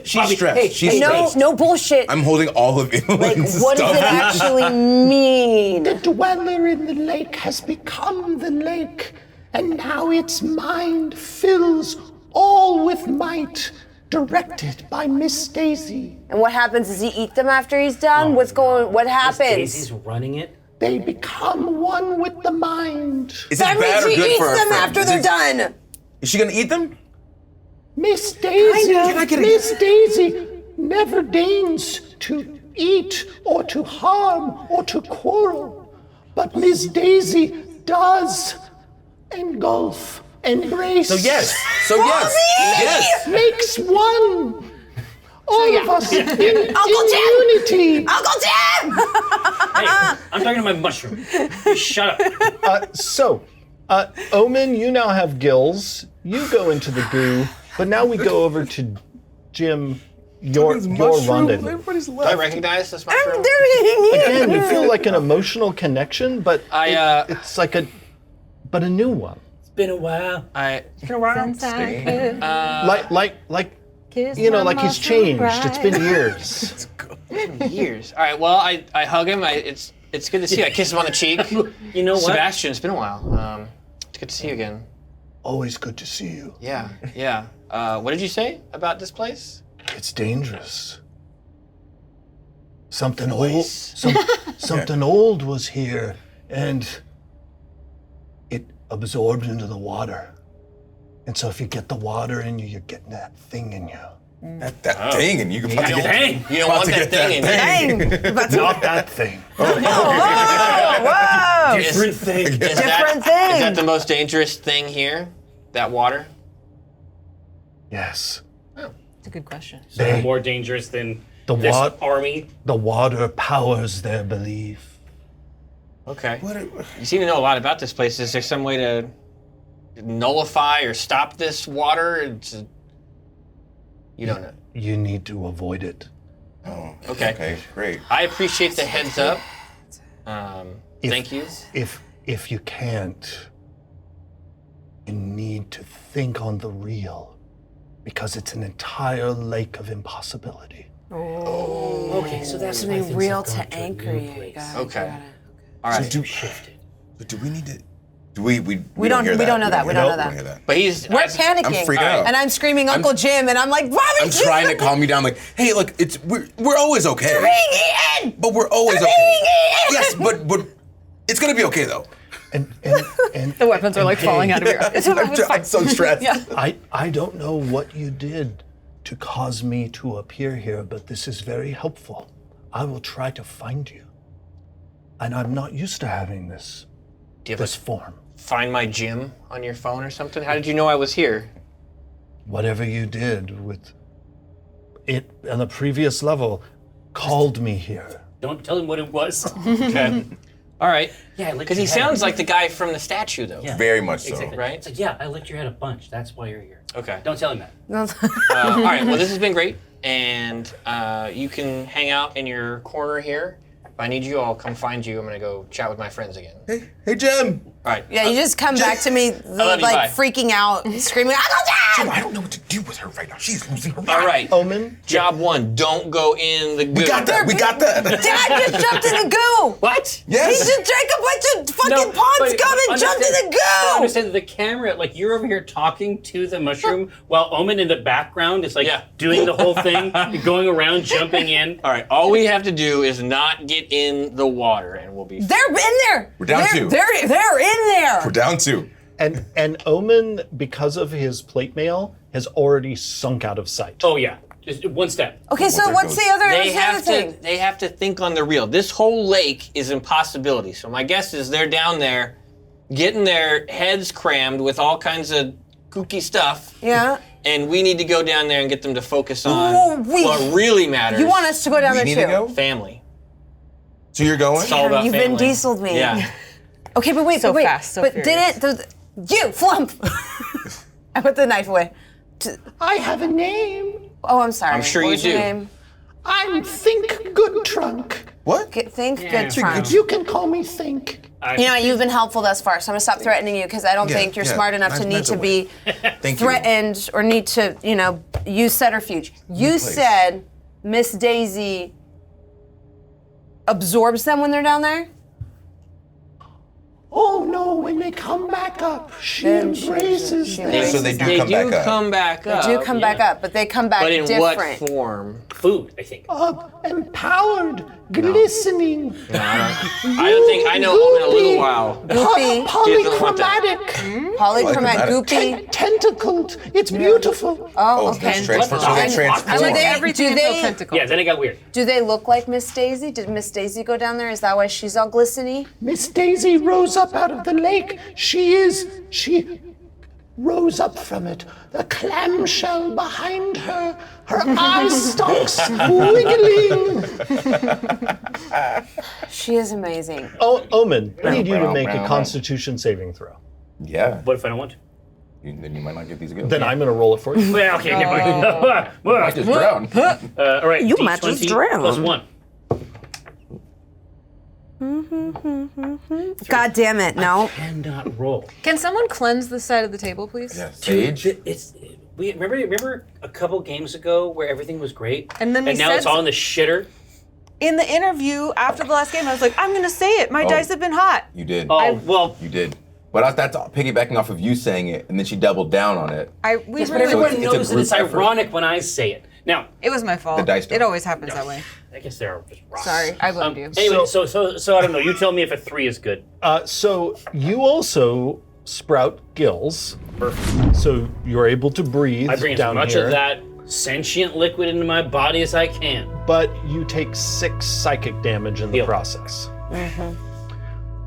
She's stressed. She's No, stressed. no bullshit. I'm holding all of Like, Evelyn's what does stuff. it actually mean? The dweller in the lake has become the lake, and now its mind fills all with might, directed by Miss Daisy. And what happens? Does he eat them after he's done? What Miss happens? Daisy's running it. They become one with the mind. Is That it bad or means he good eats for our them friend? after Is they're it- done. Is she gonna eat them? Miss Daisy, Can I get a- Miss Daisy never deigns to eat or to harm or to quarrel, but Miss Daisy does engulf, embrace. So yes. Yes. Makes one. All of us in Uncle Jim! unity. Uncle Jim! Hey, I'm talking to my mushroom. You shut up. So, Omin, you now have gills. You go into the goo, but now we go over to Jim. Your rendezvous. Everybody's Do I left. recognize this mushroom? Again, you feel like an emotional connection, but it's like a new one. It's been a while. Like you know, like he's changed. It's been years. Years. All right. Well, I hug him. It's good to see you. I kiss him on the cheek. You know what? Sebastian, it's been a while. It's good to see you again. Always good to see you. Yeah. Yeah. What did you say about this place? It's dangerous. Something old. Something old was here, and it absorbed into the water. And so if you get the water in you, you're getting that thing in you. That thing, and you can about to get Dang. You don't want that thing in here. Dang. Not that thing. Whoa! Different thing. Is Different that, thing. Is that the most dangerous thing here? That water? Yes. That's a good question. So more dangerous than The this what? army. The water powers their belief. Okay. You seem to know a lot about this place. Is there some way to nullify or stop this water? You don't know. You need to avoid it. Oh, Okay. okay, great. I appreciate the heads up. Thank you. If you can't, you need to think on the real, because it's an entire lake of impossibility. Okay, so that's To be real to anchor you. Got it, Okay. got it. All right. shifted. Do we need to? We We don't hear know that. We don't know We that. don't hear that. But he's. We're panicking. I'm freaking out. And I'm screaming Uncle Jim, and I'm like, Bobby, I'm trying to calm you down. Like, hey, look, we're always okay. being eaten! But we're always They're okay. being eaten! Yes, but it's gonna be okay though. The weapons are like falling out of your eyes. I'm so stressed. Yeah. I don't know what you did to cause me to appear here, but this is very helpful. I will try to find you. And I'm not used to having this form. Find my gym on your phone or something? How did you know I was here? Whatever you did with it on the previous level called me here. Don't tell him what it was. Okay. All right. Yeah, I licked Because your he head. sounds like the guy from the statue, though. Yeah. Very much so. Exactly. Right? It's like, yeah, I licked your head a bunch. That's why you're here. Okay. Don't tell him that. All right. Well, this has been great, and you can hang out in your corner here. If I need you, I'll come find you. I'm gonna go chat with my friends again. Hey, Jim. All right. Yeah, you just come back to me love you, bye. freaking out, screaming, I Jim, got I don't know what to do with her right now. She's losing her mind. All right. Omin? Job 1: don't go in the goo. We got that. We got that. Dad just jumped in the goo! What? He Yes. just drank a bunch of fucking ponds gum and jumped in the I goo! understand that the camera, like you're over here talking to the mushroom while Omin in the background is like doing the whole thing, going around, jumping in. All right. All we have to do is not get in the water, and we'll be. They're in there! We're down They're- two. They're in there! We're down 2. And Omin, because of his plate mail, has already sunk out of sight. Oh yeah, just one step. Okay, so there what's goes. the other They have thing? to. They have to think on the real. This whole lake is impossibility. So my guess is they're down there, getting their heads crammed with all kinds of kooky stuff. Yeah. And we need to go down there and get them to focus on Ooh, what really matters. You want us to go down We there need too? to go? family. So you're going? It's all about You've family. Vin Diesel'd me. Yeah. Okay, but wait, So but wait. fast, so but furious. you, Flump! I put the knife away. I have a name. Oh, I'm sorry. I'm sure What you was your do. name? I'm Think Good Trunk. What? Think Yeah. good trunk. You can call me Think. You know what, you've been helpful thus far, so I'm gonna stop threatening you because I don't Yeah, think you're yeah. smart enough to Nice- need nice to be Thank you. threatened or need to, use subterfuge. You place. said Miss Daisy absorbs them when they're down there? Oh no, when they come back up, she Then she embraces them. So they do They come do back up. come back up. Do come back up, but they come back But in different. what form? Food, I think. Empowered, glistening, I don't think I know Omin a little while. Goopy, polychromatic, polychromatic, goopy. tentacled. It's beautiful. Oh, Oh, okay. that's transfer. So they And- transfer. I like they- everything do until they- tentacle. Yeah, then it got weird. Do they look like Miss Daisy? Did Miss Daisy go down there? Is that why she's all glistening? Miss Daisy rose up out of the lake. She rose up from it. The clamshell behind her. Her eye stalks wiggling. She is amazing. Oh, Omin, I need you to make a Constitution saving throw. Yeah. What if I don't want to? Then you might not get these good. Then I'm going to roll it for you. Well, okay, never mind. I just drown. All right, You might just D20 drown. plus 1. God damn it, no. Cannot roll. Can someone cleanse this side of the table, please? Yeah. Sage. We remember a couple games ago where everything was great, And then we now said it's all in the shitter. In the interview after the last game, I was like, I'm gonna say it. My dice have been hot. You did. Oh well, You did. But that's piggybacking off of you saying it, and then she doubled down on it. We yes, but really everyone it's a knows that it's group effort. ironic when I say it. Now, It was my fault. The dice don't. It always happens that way. I guess they're just rocks. Sorry, I blamed you. Anyway, so I don't know. You tell me if a 3 is good. So you also sprout gills. So you're able to breathe I bring as down much here. of that sentient liquid into my body as I can. But you take 6 psychic damage in the Yep. process.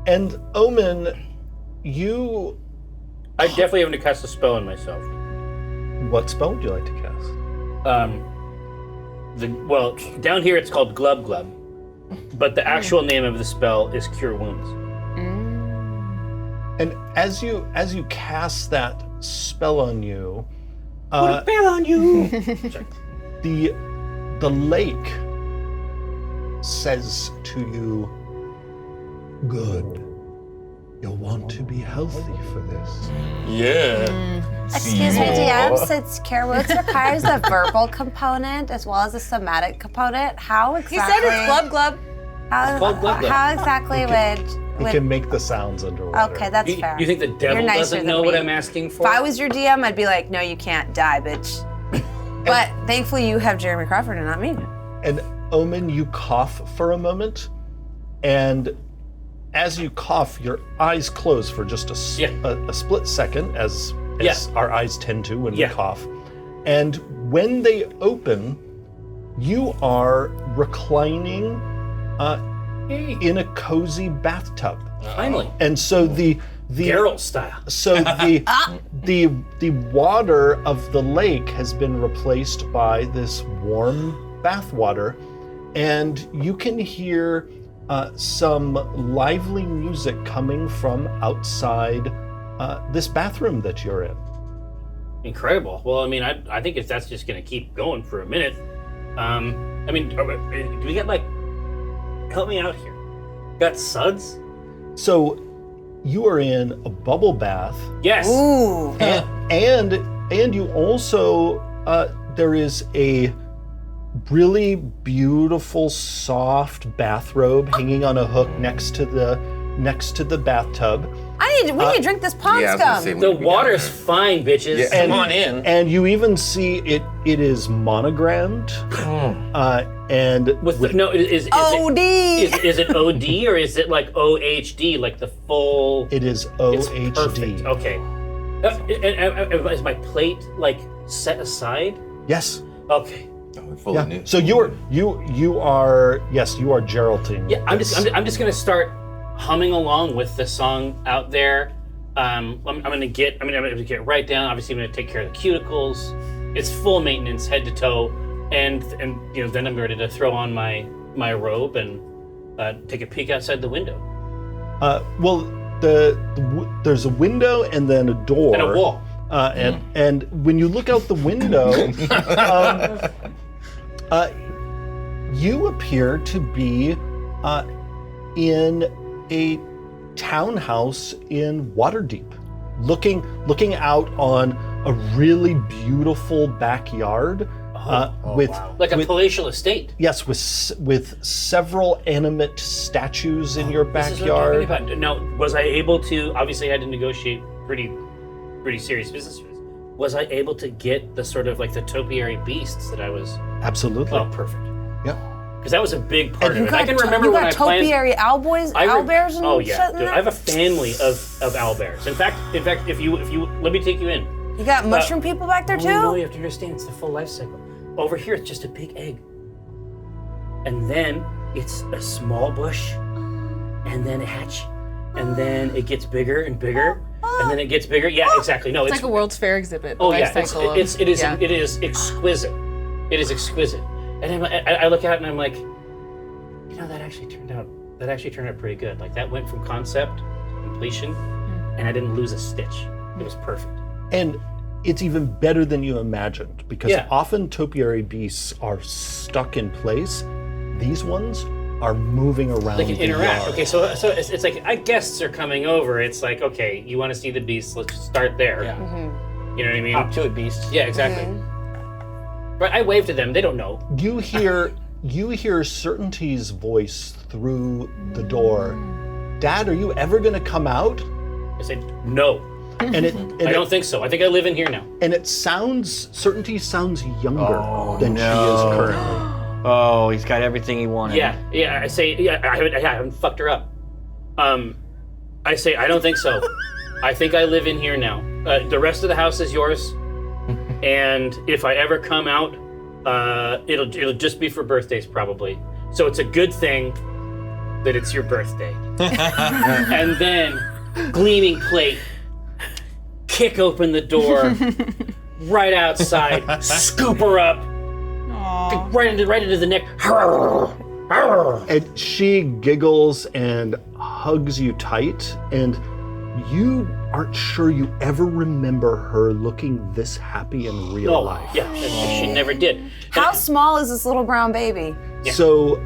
And Omin, you... I definitely have to cast a spell on myself. What spell would you like to cast? Well, down here it's called Glub Glub, but the actual name of the spell is Cure Wounds. And as you cast that spell on you, Spell on you. the lake says to you, "Good. You'll want to be healthy for this." Yeah. Excuse me, DM, since Cure Wounds requires a verbal component as well as a somatic component, how You exactly... said it's glub glub. How, called Glub Glub. how exactly You would... can make the sounds underwater. Okay, that's You, fair. you think the devil You're nicer doesn't than know what me. I'm asking for? If I was your DM, I'd be like, no, you can't die, bitch. But thankfully you have Jeremy Crawford and not me. And Omin, you cough for a moment, and as you cough, your eyes close for just a split second, as our eyes tend to when we cough. And when they open, you are reclining in a cozy bathtub. Finally. And so the Geralt style. So the water of the lake has been replaced by this warm bath water, and you can hear some lively music coming from outside this bathroom that you're in. Incredible. Well, I mean, I think that's just going to keep going for a minute. I mean, do we get help me out here? Got suds? So you are in a bubble bath. Yes. Ooh. And you also there is a really beautiful soft bathrobe hanging on a hook next to the bathtub. We need to drink this pond scum. The water's fine, bitches. Yeah. Come on in. And you even see it is monogrammed. And is it OD or is it like OHD, like the full? It is OHD. Perfect. Okay. Is my plate set aside? Yes. Okay. Fully new. So you are Geraldine. Yeah, I'm just gonna start humming along with the song out there. I'm gonna get right down. Obviously, I'm gonna take care of the cuticles. It's full maintenance, head to toe, and then I'm ready to throw on my robe and take a peek outside the window. There's a window and then a door and a wall. And when you look out the window, you appear to be in a townhouse in Waterdeep, looking out on a really beautiful backyard with like a palatial estate. Yes, with several animate statues in your backyard. This is what I'm talking about. Now, was I able to? Obviously, I had to negotiate pretty serious business. Was I able to get the sort of the topiary beasts that I was? Absolutely. Oh, perfect. Yeah. Because that was a big part of it. I can You remember when I got planned. topiary owlbears and Oh yeah, shit in dude, there? I have a family of owlbears. In fact, if you let me take you in. You got mushroom people back there too? No, you have to understand it's the full life cycle. Over here, it's just a big egg, and then it's a small bush, and then a hatch, and then it gets bigger and bigger, and then it gets bigger. Yeah, exactly. No, It's like a World's Fair exhibit. Oh life yeah, cycle it is yeah. exquisite. It is exquisite. And I look at it and I'm like, that actually turned out pretty good. That went from concept to completion, and I didn't lose a stitch. It was perfect. And it's even better than you imagined, because often topiary beasts are stuck in place. These ones are moving around. They can the interact. yard. Okay, so it's like guests are coming over. It's like, okay, you want to see the beasts? Let's start there. Yeah. You know what I mean? Hop to it, beast. Yeah, exactly. But I wave to them. They don't know. You hear Certainty's voice through the door. Dad, are you ever going to come out? I said no. And I don't think so. I think I live in here now. And Certainty sounds younger than she is currently. Oh, he's got everything he wanted. Yeah. I say, I haven't fucked her up. I say, I don't think so. I think I live in here now. The rest of the house is yours. And if I ever come out, it'll just be for birthdays probably. So it's a good thing that it's your birthday. And then, gleaming plate, kick open the door, right outside, scoop her up, right into the neck. And she giggles and hugs you tight, and you aren't sure you ever remember her looking this happy in real life. Yeah, she never did. How small is this little brown baby? Yeah. So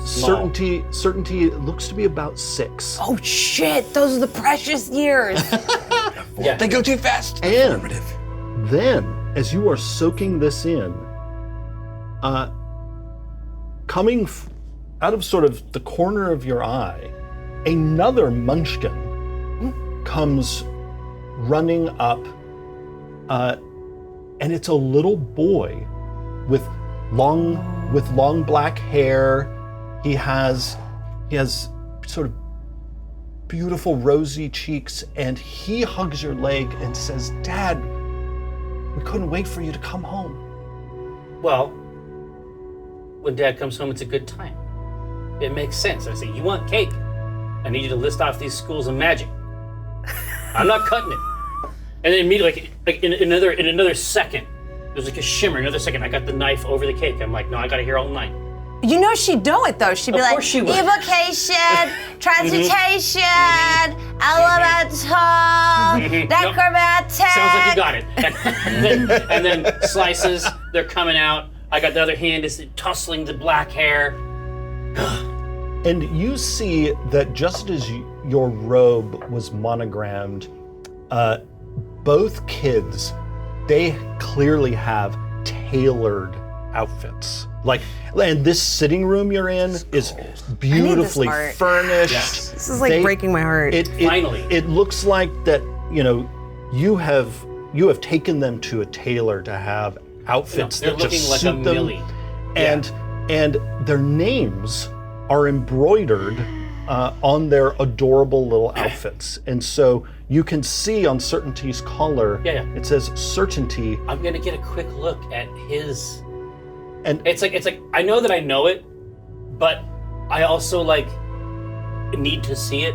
Certainty looks to be about 6. Oh shit, those are the precious years. Yeah. They go too fast. And then, as you are soaking this in, coming out of sort of the corner of your eye, another munchkin comes running up, and it's a little boy with long black hair. He has sort of beautiful rosy cheeks, and he hugs your leg and says, Dad, we couldn't wait for you to come home. Well, when Dad comes home, it's a good time. It makes sense. I say, you want cake? I need you to list off these schools of magic. I'm not cutting it. And then immediately, like in another second, there's like a shimmer. Another second, I got the knife over the cake. I'm like, no, I got to hear all night. You know she'd do it though. She'd be Of like, course she would. evocation, transmutation, elemental, necromantic. Sounds like you got it. And then slices, they're coming out. I got the other hand is tussling the black hair. And you see that just as your robe was monogrammed, both kids, they clearly have tailored outfits. And this sitting room you're in is beautifully art. furnished. Yes. This is like breaking my heart. Finally. It looks like that, you have taken them to a tailor to have outfits They're that looking just like suit a them. Millie. And their names are embroidered on their adorable little outfits. And so you can see on Certainty's collar, it says Certainty. I'm gonna get a quick look at his. And It's like I know that I know it, but I also need to see it.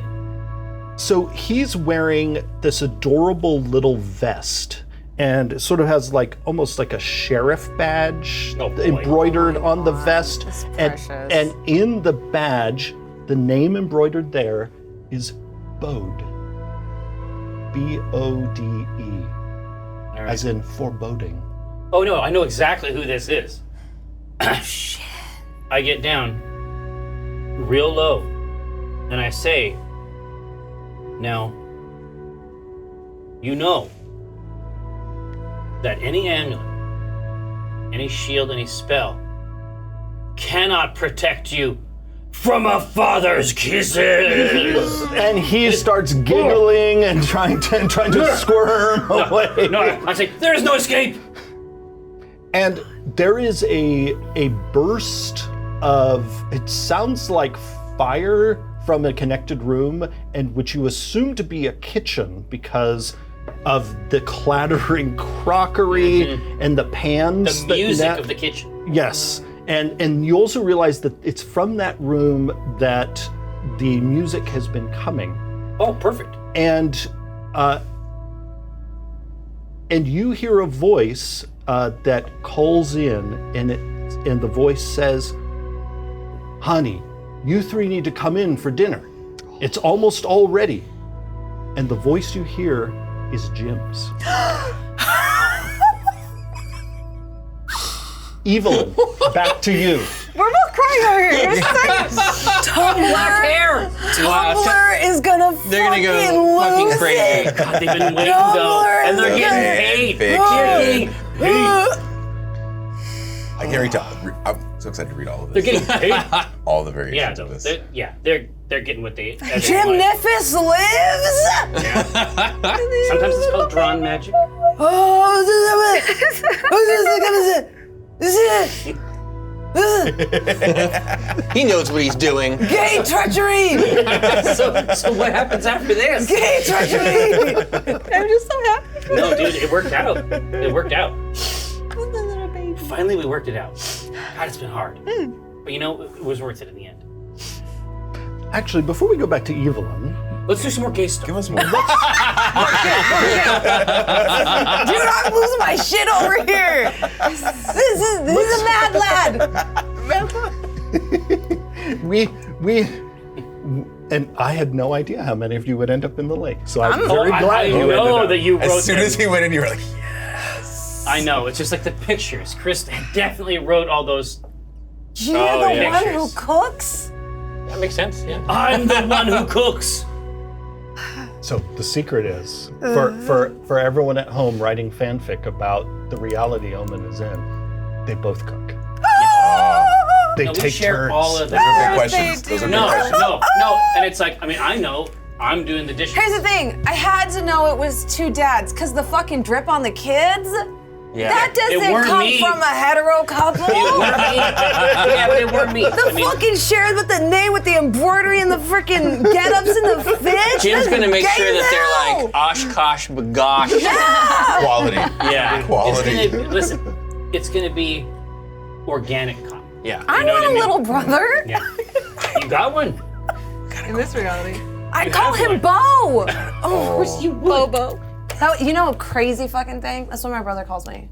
so he's wearing this adorable little vest, and it sort of has almost like a sheriff badge Oh, boy. embroidered on the vest. That's And, precious. and in the badge, the name embroidered there is Bode. B-O-D-E, All right. as in foreboding. Oh no, I know exactly who this is. Shit. I get down real low and I say, now, you know that any amulet, any shield, any spell cannot protect you from a father's kisses. And he starts giggling and trying to squirm away. No, I say, there is no escape. And there is a burst of, it sounds like fire from a connected room, and which you assume to be a kitchen because of the clattering crockery and the pans. The music of the kitchen. Yes. And you also realize that it's from that room that the music has been coming. Oh, perfect. And you hear a voice that calls in, and the voice says, "Honey, you three need to come in for dinner. It's almost all ready." And the voice you hear is Jim's. Evelyn, back to you. We're both crying over here. Tumblr. Tumblr is gonna They're gonna go fucking fucking lose crazy. it. God, they've been waiting though. Tumblr And they're is getting paid. Fiction. Paid. I can't read I'm so excited to read all of They're this. getting paid. All the Yeah, variations no, of this. they're getting what they. as they Jim want. Nifis lives. Sometimes it's called Dran magic. Oh, this is He knows what he's doing. gay treachery. So what happens after this? Gay treachery. I'm just so happy. No, dude, it worked out. It worked out. Finally, we worked it out. God, it's been hard. But it was worth it in the end. Actually, before we go back to Evelyn, Let's do some more gay stuff. Give us more. Dude, I'm losing my shit over here. This is a mad lad. and I had no idea how many of you would end up in the lake. So I'm I'm- very glad I you ended know up. that you wrote As soon them. as he went in, you were like, I know. It's just like the pictures. Chris definitely wrote all those. You're Oh, the yeah. one who Pictures. cooks? That makes sense, yeah. I'm the one who cooks. So the secret is for everyone at home writing fanfic about the reality Omin is in, they both cook. They No, we take share turns. all of those are that. big questions. Those are big No, questions. no. And it's like, I know I'm doing the dishes. Here's the thing. I had to know it was two dads, because the fucking drip on the kids, Yeah. That doesn't weren't come me. from a hetero couple. Yeah, but it weren't me. The fucking shares with the name, with the embroidery and the freaking get-ups and the fish. Jim's That's gonna make gay sure that as they're hell. like Oshkosh bagosh. Quality. Yeah. Quality. Listen, it's gonna be organic comedy. Yeah. I know want what I a mean? little brother. Yeah. You got one. In this reality. I call him Bo. Of course you would. Bobo. You know a crazy fucking thing? That's what my brother calls me.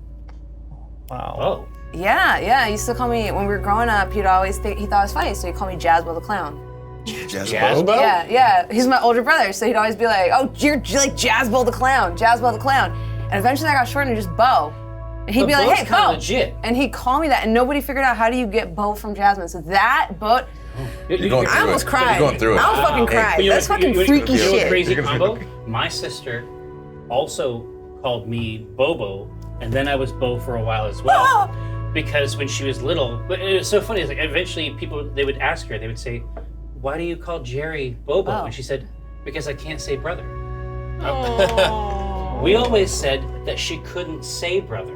Wow. Oh. Yeah. He used to call me, when we were growing up, he thought it was funny, so he'd call me Jasbo the Clown. Jasbo? Yeah. He's my older brother, so he'd always be like, oh, you're like Jasbo the Clown. And eventually I got shortened to just Bo. And he'd But be like, Bo's hey, kinda Bo. legit. And he'd call me that, and nobody figured out how do you get Bo from Jasmine. So that, Bo, You're going I through almost it. cried. You're going through it. I almost fucking cried. But you know That's what- fucking you know freaky what shit. Crazy combo. My sister also called me Bobo, and then I was Bo for a while as well. Because when she was little, but it was so funny. It's like eventually they would ask her. They would say, "Why do you call Jerry Bobo?" Oh. And she said, "Because I can't say brother." Oh. We always said that she couldn't say brother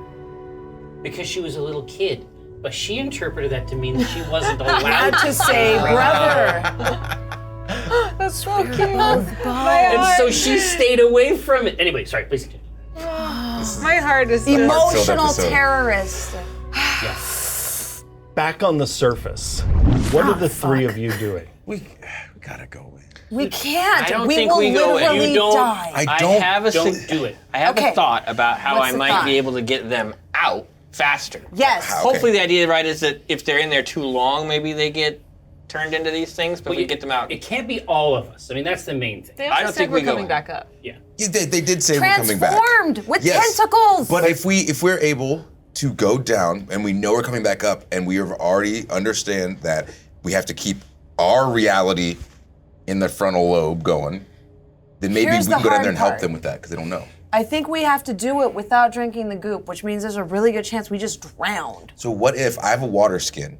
because she was a little kid. But she interpreted that to mean that she wasn't allowed Allowed to say brother. That's so cute. And so she stayed away from it. Anyway, sorry, please continue. My heart is just... Emotional episode. terrorist. Back on the surface, what are the three of you doing? We gotta go in. We can't. I don't we think will we go in. literally You don't- die. I I don't. have a Don't do it. I have Okay. a thought about how What's I the might thought? be able to get them out faster. Yes. How? Hopefully, the idea, right, is that if they're in there too long, maybe they get turned into these things. But we get them out. It can't be all of us. I mean, that's the main thing. They I also don't said think we're we go coming in. back up. Yeah. Yeah, they did say we're coming back. Transformed with Yes. tentacles. But if we're able to go down and we know we're coming back up and we have already understand that we have to keep our reality in the frontal lobe going, then maybe Here's we can the go down hard there and help part. them with that because they don't know. I think we have to do it without drinking the goop, which means there's a really good chance we just drowned. So what if I have a water skin?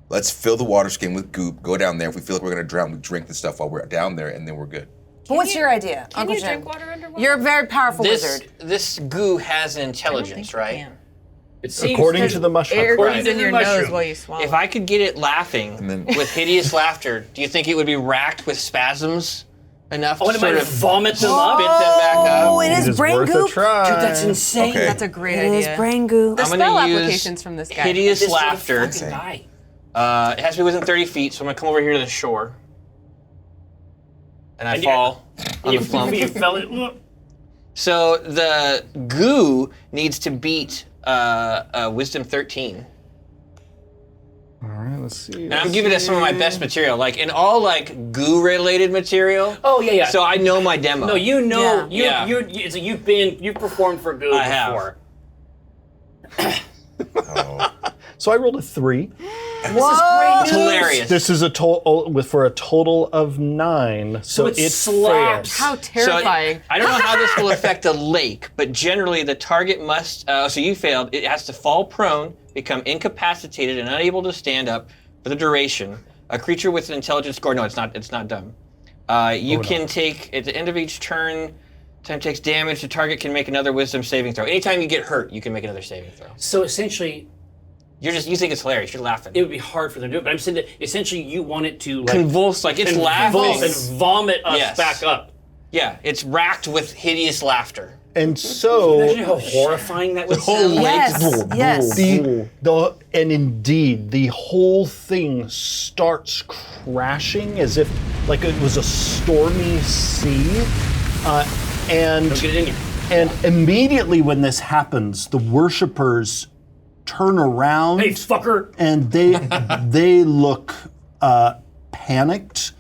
Let's fill the water skin with goop, go down there. If we feel like we're gonna drown, we drink the stuff while we're down there and then we're good. But what's your idea, Can Uncle you Jim? drink water underwater? You're a very powerful wizard. This goo has an I don't intelligence, think you right? can. It seems According that- to the mushroom. Air According goes to in the your mushroom. nose while you swallow. If I could get it laughing And then- with hideous laughter, do you think it would be racked with spasms enough Oh, to and it sort might of vomit them spit up. them back up? Oh, it It is is brain worth a goop. try. Dude, that's insane. Okay. That's a great It is idea. brain goop. The I'm spell gonna use applications from this guy. hideous This little laughter. fucking guy. It has to be within 30 feet, so I'm gonna come over here to the shore. And I And you- fall on the flump. You fell it. Look. So the goo needs to beat Wisdom 13. All right, let's see. And I'm giving it some of my best material, like in all like goo-related material. Oh yeah, yeah. So I know my demo. no, you know, Yeah. you've performed for Goo I have. before. So I rolled a 3. This is great It's news. hilarious. This is a total for a total of 9. So it it slaps. fails. How terrifying. I don't know how this will affect a lake, but generally the target must. So you failed. It has to fall prone, become incapacitated, and unable to stand up for the duration. A creature with an intelligence score. No, it's not. It's not dumb. You can take at the end of each turn. Time takes damage. The target can make another Wisdom saving throw. Anytime you get hurt, you can make another saving throw. So essentially, You think it's hilarious. You're laughing. it would be hard for them to do it. But I'm saying that essentially you want it to like Convulse like it's laughing. convulse and vomit us Yes. back up. Yeah, it's racked with hideous laughter. And so Imagine how horrifying that would sound. Yes, yes. and indeed the whole thing starts crashing as if like it was a stormy sea, and Don't get it in you. and immediately when this happens, the worshippers turn around Hey, fucker. and they look panicked,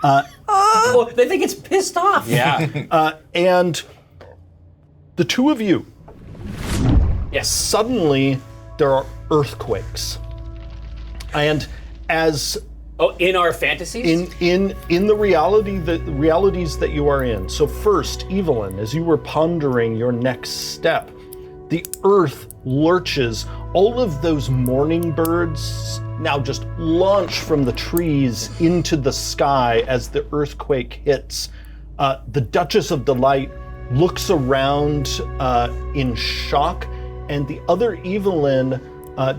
Oh, they think it's pissed off. Yeah. and the two of you. Yes. Suddenly, there are earthquakes, and as Oh, in our fantasies? in the realities that you are in. So first, Evelyn, as you were pondering your next step, the earth lurches. All of those morning birds now just launch from the trees into the sky as the earthquake hits. The Duchess of Delight looks around in shock and the other Evelyn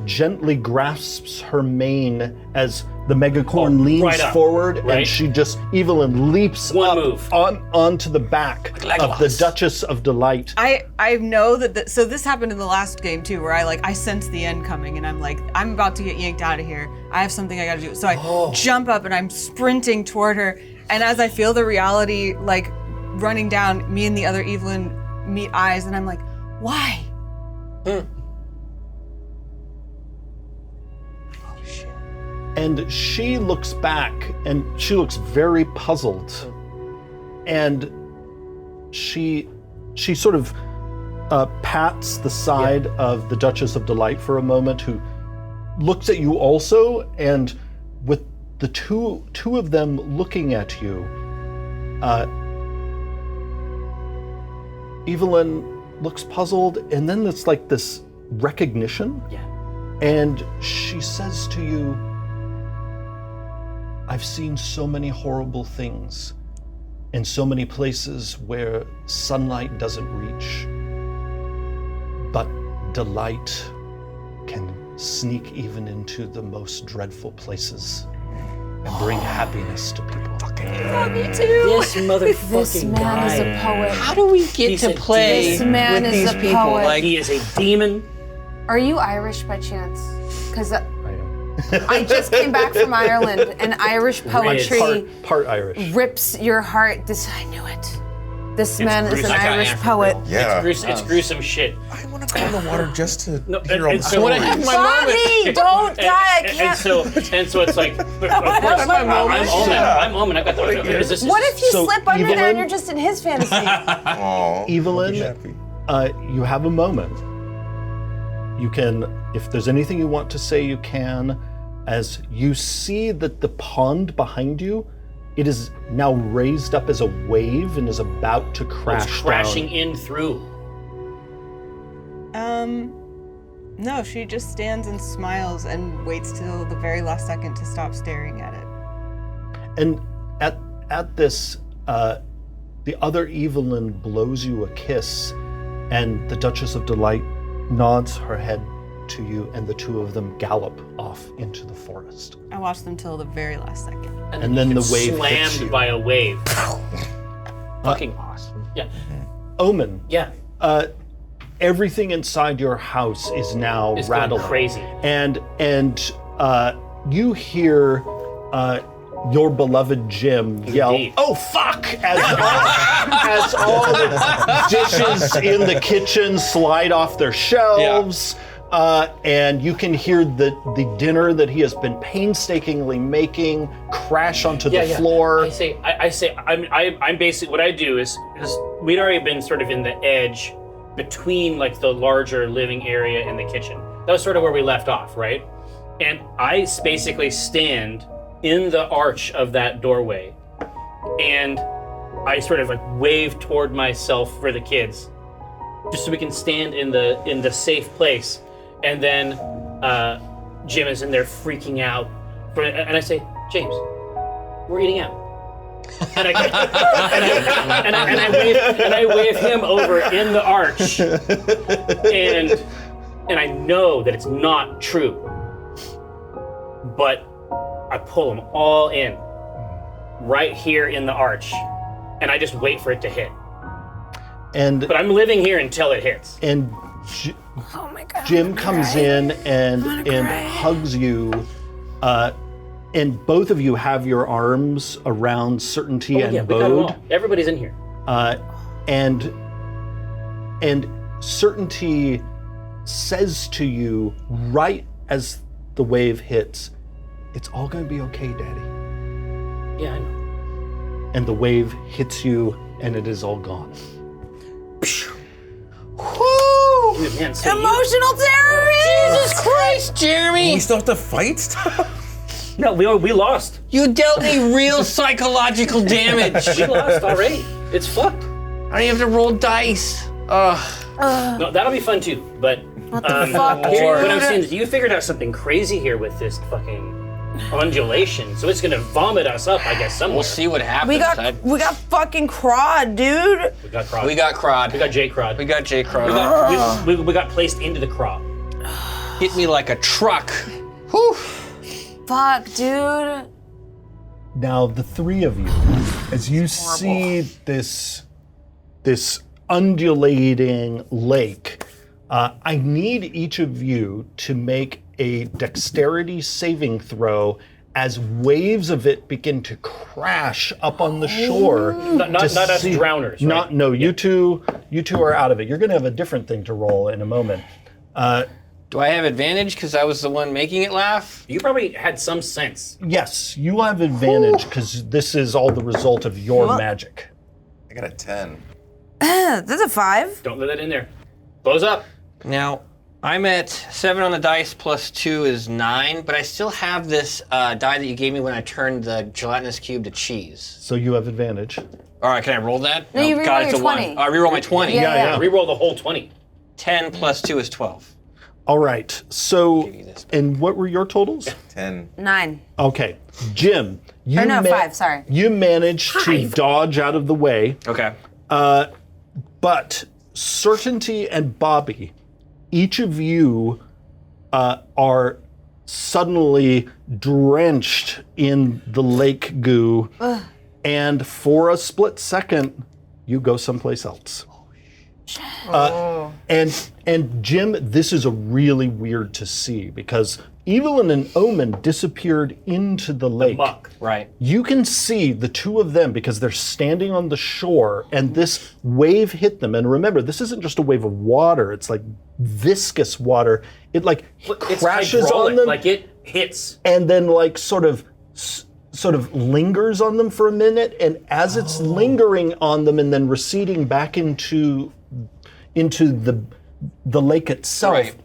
gently grasps her mane as the megacorn leans right up, forward, right? and she just Evelyn leaps One up move. onto the back of the Duchess of Delight. I know that. So this happened in the last game too, where I sense the end coming, and I'm like, I'm about to get yanked out of here. I have something I got to do. So I jump up and I'm sprinting toward her, and as I feel the reality like running down, me and the other Evelyn meet eyes, and I'm like, why? And she looks back, and she looks very puzzled. And she sort of pats the side of the Duchess of Delight for a moment, who looks at you also, and with the two of them looking at you, Evelyn looks puzzled, and then it's like this recognition. Yeah. And she says to you, I've seen so many horrible things in so many places where sunlight doesn't reach, but delight can sneak even into the most dreadful places and bring happiness to people. Me too. This motherfucking This man guy. is a poet. How do we get He's to a play This man with is these a people? poet. Like, He is a demon. Are you Irish by chance? Because I am. I just came back from Ireland, and Irish poetry Part Irish. rips your heart. I knew it. This man is an gruesome. Irish Africa. poet. Yeah. It's gruesome shit. I want to go in the water just to No, hear all and the so- when I have stories. my Bobby, moment. don't die! I And can't. so it's like, of course, I'm Omin. I've got the. Is this, What if you So, slip under there Evelyn- and you're just in his fantasy? Aw. Evelyn, Happy. you have a moment. You can, if there's anything you want to say, you can. As you see that the pond behind you, it is now raised up as a wave and is about to crash It's crashing down. in through. No, she just stands and smiles and waits till the very last second to stop staring at it. And at this, the other Evelyn blows you a kiss, and the Duchess of Delight nods her head to you, and the two of them gallop off into the forest. I watched them till the very last second. And then you the get wave hits slammed you. by a wave. fucking awesome. Yeah. Omin, Yeah. everything inside your house is now It's going rattling. crazy. And you hear your beloved Jim yell, Indeed. "Oh fuck!" as all the dishes in the kitchen slide off their shelves. And you can hear the dinner that he has been painstakingly making crash onto the floor. I say, I'm basically, what I do is, because we'd already been sort of in the edge between like the larger living area and the kitchen. That was sort of where we left off, right? And I basically stand in the arch of that doorway, and I sort of like wave toward myself for the kids, just so we can stand in the safe place. And then Jim is in there freaking out, and I say, James, we're eating out. And I wave him over in the arch, and I know that it's not true, but I pull them all in, right here in the arch, and I just wait for it to hit. But I'm living here until it hits. And Oh my god. Jim comes in and hugs you, and both of you have your arms around Certainty and We got them Bode. all. Everybody's in here. And Certainty says to you right as the wave hits, "It's all going to be okay, Daddy." Yeah, I know. And the wave hits you, and it is all gone. Woo! Dude, man, so Emotional terrorism! Jesus Christ, Jeremy! We still have to fight stuff? No, we lost. You dealt me real psychological damage. We lost already. It's fucked. I don't even have to roll dice. Ugh. No, that'll be fun too. But What the fuck, here, dude? what I'm saying is, you figured out something crazy here with this fucking undulation, so it's gonna vomit us up, I guess, somewhere. We'll see what happens. We got fucking Crod, dude. We got Crod. We got Crod. We got J Crod. We got J Crod. We got placed into the Crod. Hit me like a truck. Whew. Fuck, dude. Now, the three of you, as you see this undulating lake, I need each of you to make a dexterity saving throw as waves of it begin to crash up on the shore. Not us drowners, right? No, you two are out of it. You're going to have a different thing to roll in a moment. Do I have advantage because I was the one making it laugh? You probably had some sense. Yes, you have advantage because this is all the result of your magic. I got a 10. That's a 5. Don't let that in there. Close up. Now, I'm at 7 on the dice plus 2 is 9, but I still have this die that you gave me when I turned the gelatinous cube to cheese. So you have advantage. All right, can I roll that? No, you reroll God, your it's a 20. 1. I reroll my 20. Yeah. Reroll the whole 20. 10 plus 2 is 12. All right. So, you this. and what were your totals? 10. 9. Okay, Jim, you Or no, 5, sorry. You managed to dodge out of the way, Okay. but Certainty and Bobbie, each of you are suddenly drenched in the lake goo, and for a split second, you go someplace else. And Jim, this is a really weird to see because Evelyn and Omin disappeared into the lake. Muck. Right. You can see the two of them because they're standing on the shore and this wave hit them. And remember, this isn't just a wave of water, it's like viscous water. It like It's crashes hydraulic, on them like it hits. and then like sort of lingers on them for a minute. And as it's lingering on them and then receding back into the lake itself, Right.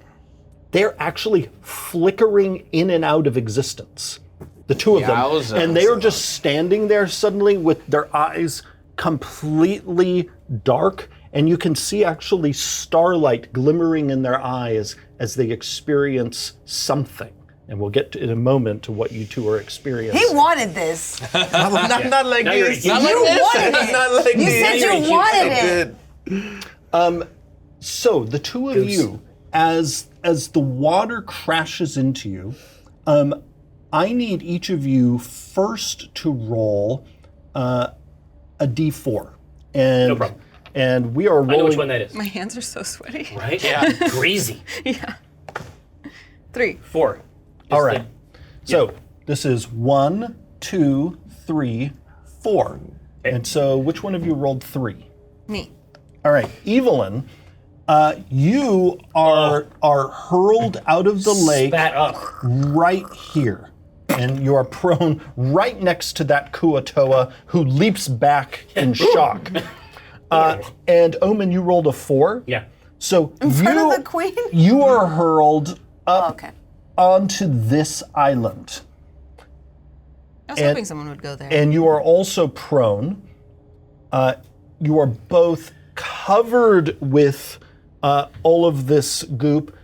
they're actually flickering in and out of existence. The two of them. Yowza. And they are just standing there suddenly with their eyes completely dark. And you can see actually starlight glimmering in their eyes as they experience something. And we'll get to, in a moment to what you two are experiencing. He wanted this. Not like Now you're this. in Not like You this. wanted it. Not like You this. said you wanted it. Good. So the two of you, as the water crashes into you, I need each of you first to roll a d4. And, No problem. And we are rolling. I know which one that is. My hands are so sweaty. Right? Yeah. Greasy. Yeah. 3. 4. All right. So this is 1, 2, 3, 4. And so which one of you rolled 3? Me. All right, Evelyn, you are hurled out of the lake Spat up. right here. And you are prone right next to that Kuatoa who leaps back in shock. And Omin, you rolled a 4. Yeah. So In front of the queen? you are hurled up Okay. onto this island. I was hoping someone would go there. And you are also prone. You are both covered with all of this goop.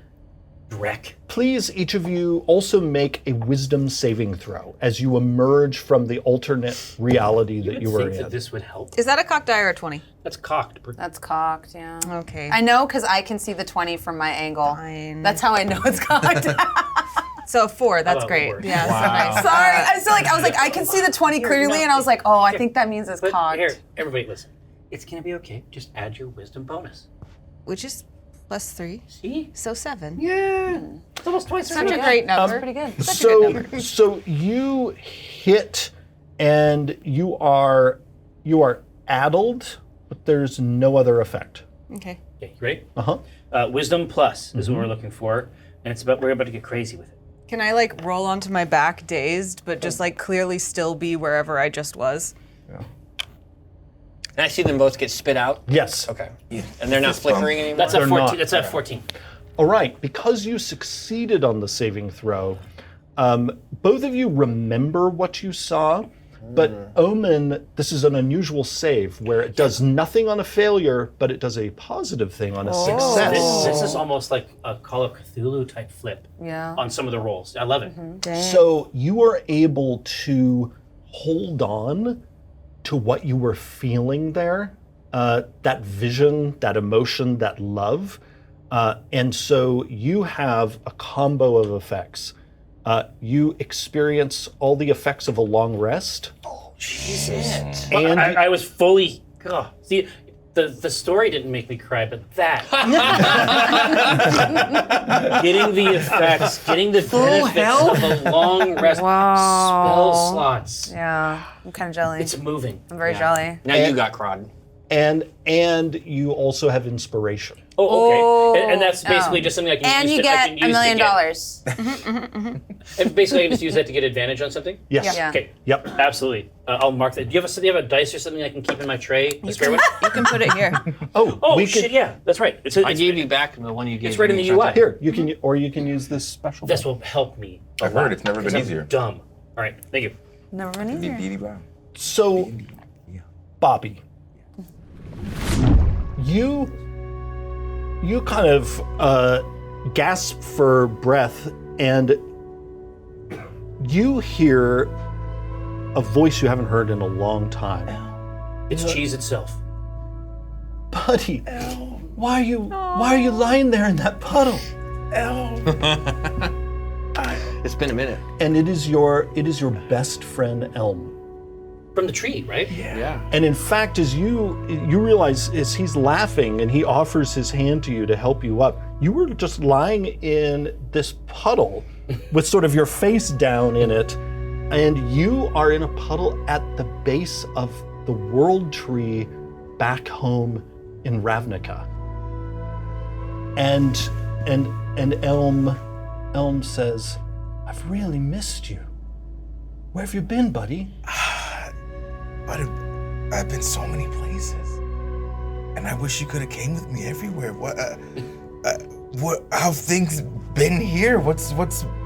Wreck. Please, each of you also make a wisdom saving throw as you emerge from the alternate reality that you were think in. that this would help. Is that a cocked die or a 20? That's cocked. That's cocked, yeah. Okay. I know because I can see the 20 from my angle. Fine. That's how I know it's cocked. So 4, that's love great. words. Yeah, so nice. Sorry, I was like, I can see the 20 clearly, and I was like, oh, I think that means it's But cocked. here, everybody listen. It's going to be okay. Just add your wisdom bonus. Which is plus 3. See? So 7. It's almost twice Such a great number. Pretty good. So you hit and you are addled, but there's no other effect. Okay. Okay, you ready? Uh-huh. Wisdom plus is what we're looking for. And we're about to get crazy with it. Can I like roll onto my back dazed, but just like clearly still be wherever I just was? And I see them both get spit out. Yes. Okay. And they're not flickering anymore? That's a They're 14. not. That's a 14. All right, because you succeeded on the saving throw, both of you remember what you saw, But Omin, this is an unusual save where it does nothing on a failure, but it does a positive thing on a success. This is almost like a Call of Cthulhu type flip on some of the rolls. I love it. So you are able to hold on to what you were feeling there, that vision, that emotion, that love. And so you have a combo of effects. You experience all the effects of a long rest. Shit. And I was fully. See, the story didn't make me cry, but that. Getting the effects, getting the benefits of a long rest. Spell slots. Yeah, I'm kind of jelly. It's moving. I'm very jelly. Now you got crod. and you also have inspiration. Oh, okay. And that's basically just something I can And use you to, I get can $1 use million. And basically, I can just use that to get advantage on something? Yes. Yeah. Okay. Yep. Absolutely. I'll mark that. Do you have a dice or something I can keep in my tray? A spare one? You can put it here. Oh, we shit, could, yeah. That's right. I gave you back the one you gave It's right in me. the UI. Here, you can use this special. This will help me. I've heard it's never been 'cause I'm easier. dumb. All right. Thank you. Never been easier. Beady Brown. So, Bobbie, you kind of gasp for breath, and you hear a voice you haven't heard in a long time. It's cheese itself. Buddy, why are you lying there in that puddle? It's been a minute. And it is your best friend Elm. From the tree, right? Yeah. And in fact, as you realize, as he's laughing and he offers his hand to you to help you up, you were just lying in this puddle with sort of your face down in it, and you are in a puddle at the base of the world tree back home in Ravnica. And Elm says, "I've really missed you. Where have you been, buddy?" But I've been so many places, and I wish you could have came with me everywhere. What how have things been here? What's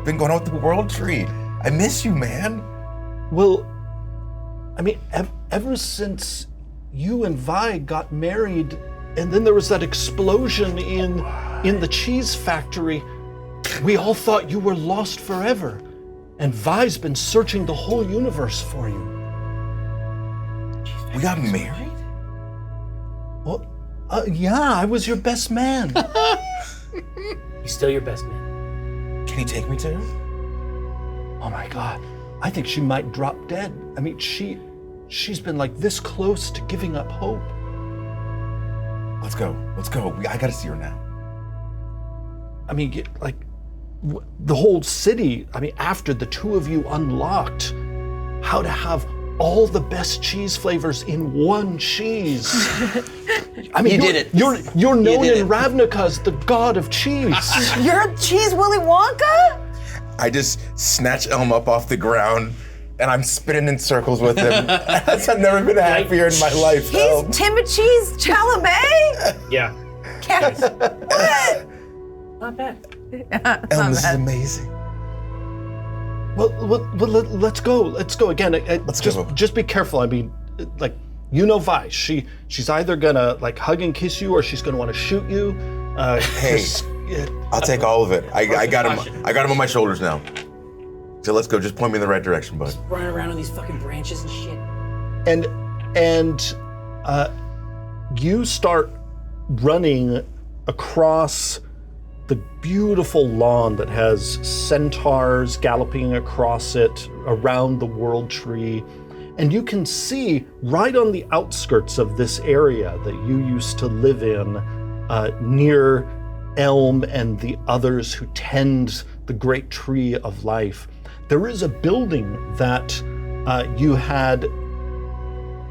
been going on with the world tree? I miss you, man. Well, I mean, ever since you and Vi got married, and then there was that explosion in the cheese factory, we all thought you were lost forever, and Vi's been searching the whole universe for you. We got married? Well, yeah, I was your best man. He's still your best man. Can you take me to her? Oh my God, I think she might drop dead. I mean, she's been like this close to giving up hope. Let's go. I gotta see her now. I mean, the whole city, I mean, after the two of you unlocked how to have all the best cheese flavors in one cheese. I mean, You did it. You're known did in it. Ravnica as the god of cheese. You're Cheese Willy Wonka? I just snatch Elm up off the ground, and I'm spinning in circles with him. I've never been happier in my life, He's Elm. Timothy's Chalamet? Yeah. What? Not bad. Elm, this is amazing. well, let's go. Let's go again. Let's go. Just be careful. I mean, like, you know Vi. She's either gonna like hug and kiss you, or she's gonna want to shoot you. Hey, I'll take all of it. I got him on my shoulders now. So let's go. Just point me in the right direction, bud. Running around on these fucking branches and shit. And you start running across the beautiful lawn that has centaurs galloping across it around the world tree. And you can see right on the outskirts of this area that you used to live in, near Elm and the others who tend the great tree of life, there is a building that you had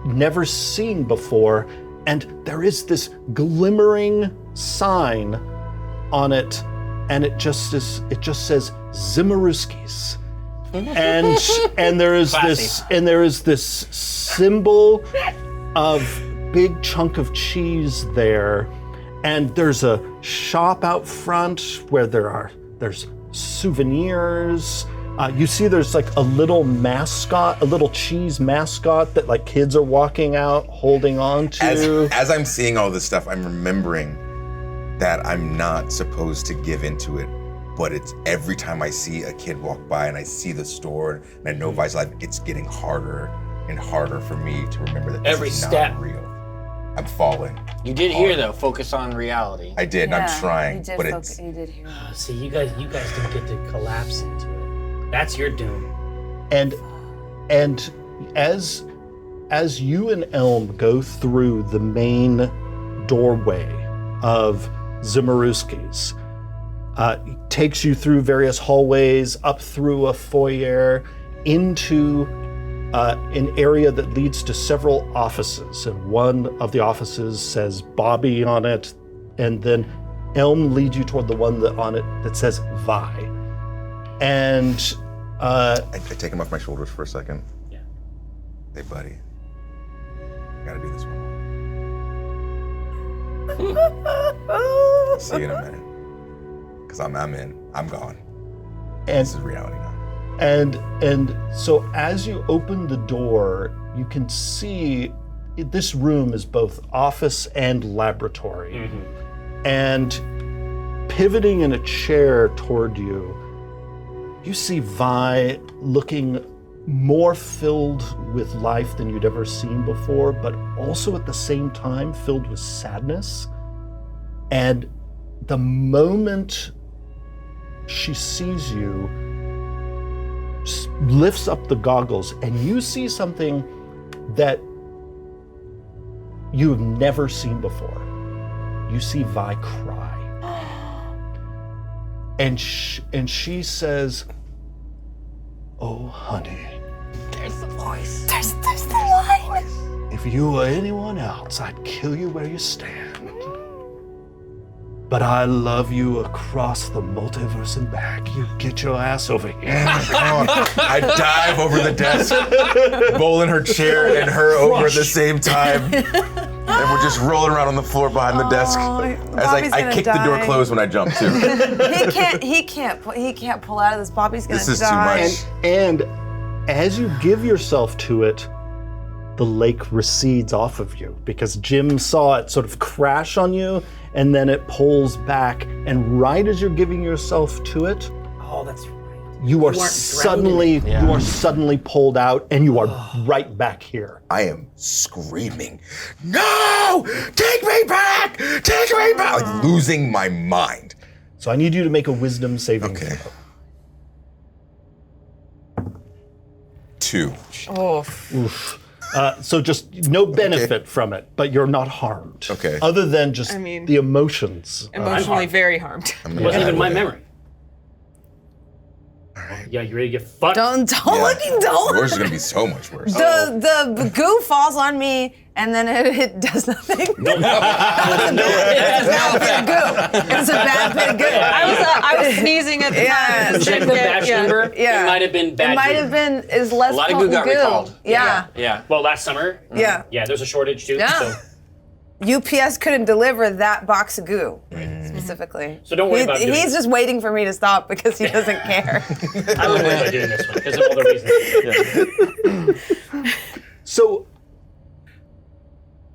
never seen before, and there is this glimmering sign on it, and it just says Zimmeruski's. And there is this symbol of big chunk of cheese there, and there's a shop out front where there's souvenirs You see there's like a little mascot, a little cheese mascot that like kids are walking out holding on to. As I'm seeing all this stuff, I'm remembering that I'm not supposed to give into it, but it's every time I see a kid walk by and I see the store and I know Vi's life, it's getting harder and harder for me to remember that Every this is step. not real. I'm falling. You did hear though, focus on reality. I did, and I'm trying, You did, but it's you did hear. See, you guys don't get to collapse into it. That's your doom. And as you and Elm go through the main doorway of Zimmeruski's, it takes you through various hallways, up through a foyer, into an area that leads to several offices. And one of the offices says Bobbie on it, and then Elm leads you toward the one on it that says Vi. And I take him off my shoulders for a second. Yeah. Hey, buddy. I gotta do this one. See you in a minute. Because I'm in. I'm gone. and This is reality now. And so as you open the door, you can see this room is both office and laboratory. And pivoting in a chair toward you, you see Vi looking more filled with life than you'd ever seen before, but also at the same time filled with sadness. And the moment she sees you, lifts up the goggles, and you see something that you have never seen before. You see Vi cry. And she says, "Oh, honey, There's the line. if you were anyone else, I'd kill you where you stand. But I love you across the multiverse and back. You get your ass over here." I dive over the desk, Bowl in her chair and her over at the same time. And we're just rolling around on the floor behind the desk. As Bobbie's I gonna kick the door die. closed when I jump too. He can't pull out of this. Bobbie's gonna This is too die. much. And as you give yourself to it, the lake recedes off of you because Jim saw it sort of crash on you, and then it pulls back. And right as you're giving yourself to it, Oh, that's right. you are weren't suddenly pulled out, and you are right back here. I am screaming, "No! Take me back! Take me back!" Like losing my mind. So I need you to make a wisdom saving Okay. throw. 2. So just no benefit from it, but you're not harmed. Okay. Other than just I mean- the emotions. Emotionally very harmed. It wasn't even my memory. Yeah, you ready to get fucked? Don't Yours look. is gonna be so much worse. The goo falls on me, and then it does nothing. It's a bad bit of goo. It's a bad bit of goo. I was sneezing at the time. Check the batch number. Yeah. It might have been bad. It might have been is less A lot of potent goo got recalled. Yeah. Yeah. Well, last summer. Yeah. Yeah, there's a shortage too. Yeah. UPS couldn't deliver that box of goo specifically. So don't worry about doing He's it. just waiting for me to stop because he doesn't care. I wouldn't worry about doing this one because of all the reasons. So,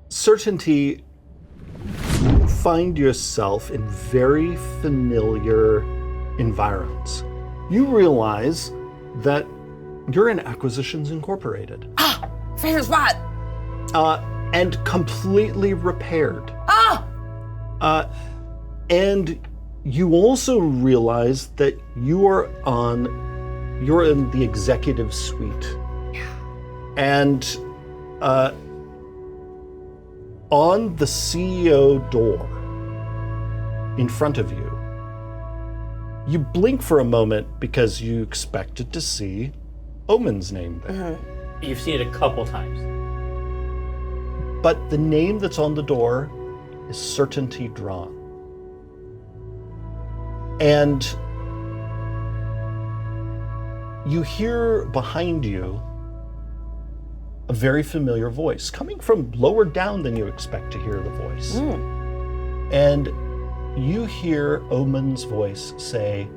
certainty, you find yourself in very familiar environs. You realize that you're in Acquisitions Incorporated Favorite spot. and completely repaired. And you also realize that you're in the executive suite. And on the CEO door in front of you, you blink for a moment because you expected to see Omin's name there. You've seen it a couple times. But the name that's on the door is Certainty Dran. And you hear behind you a very familiar voice coming from lower down than you expect to hear the voice. And you hear Omin's voice say,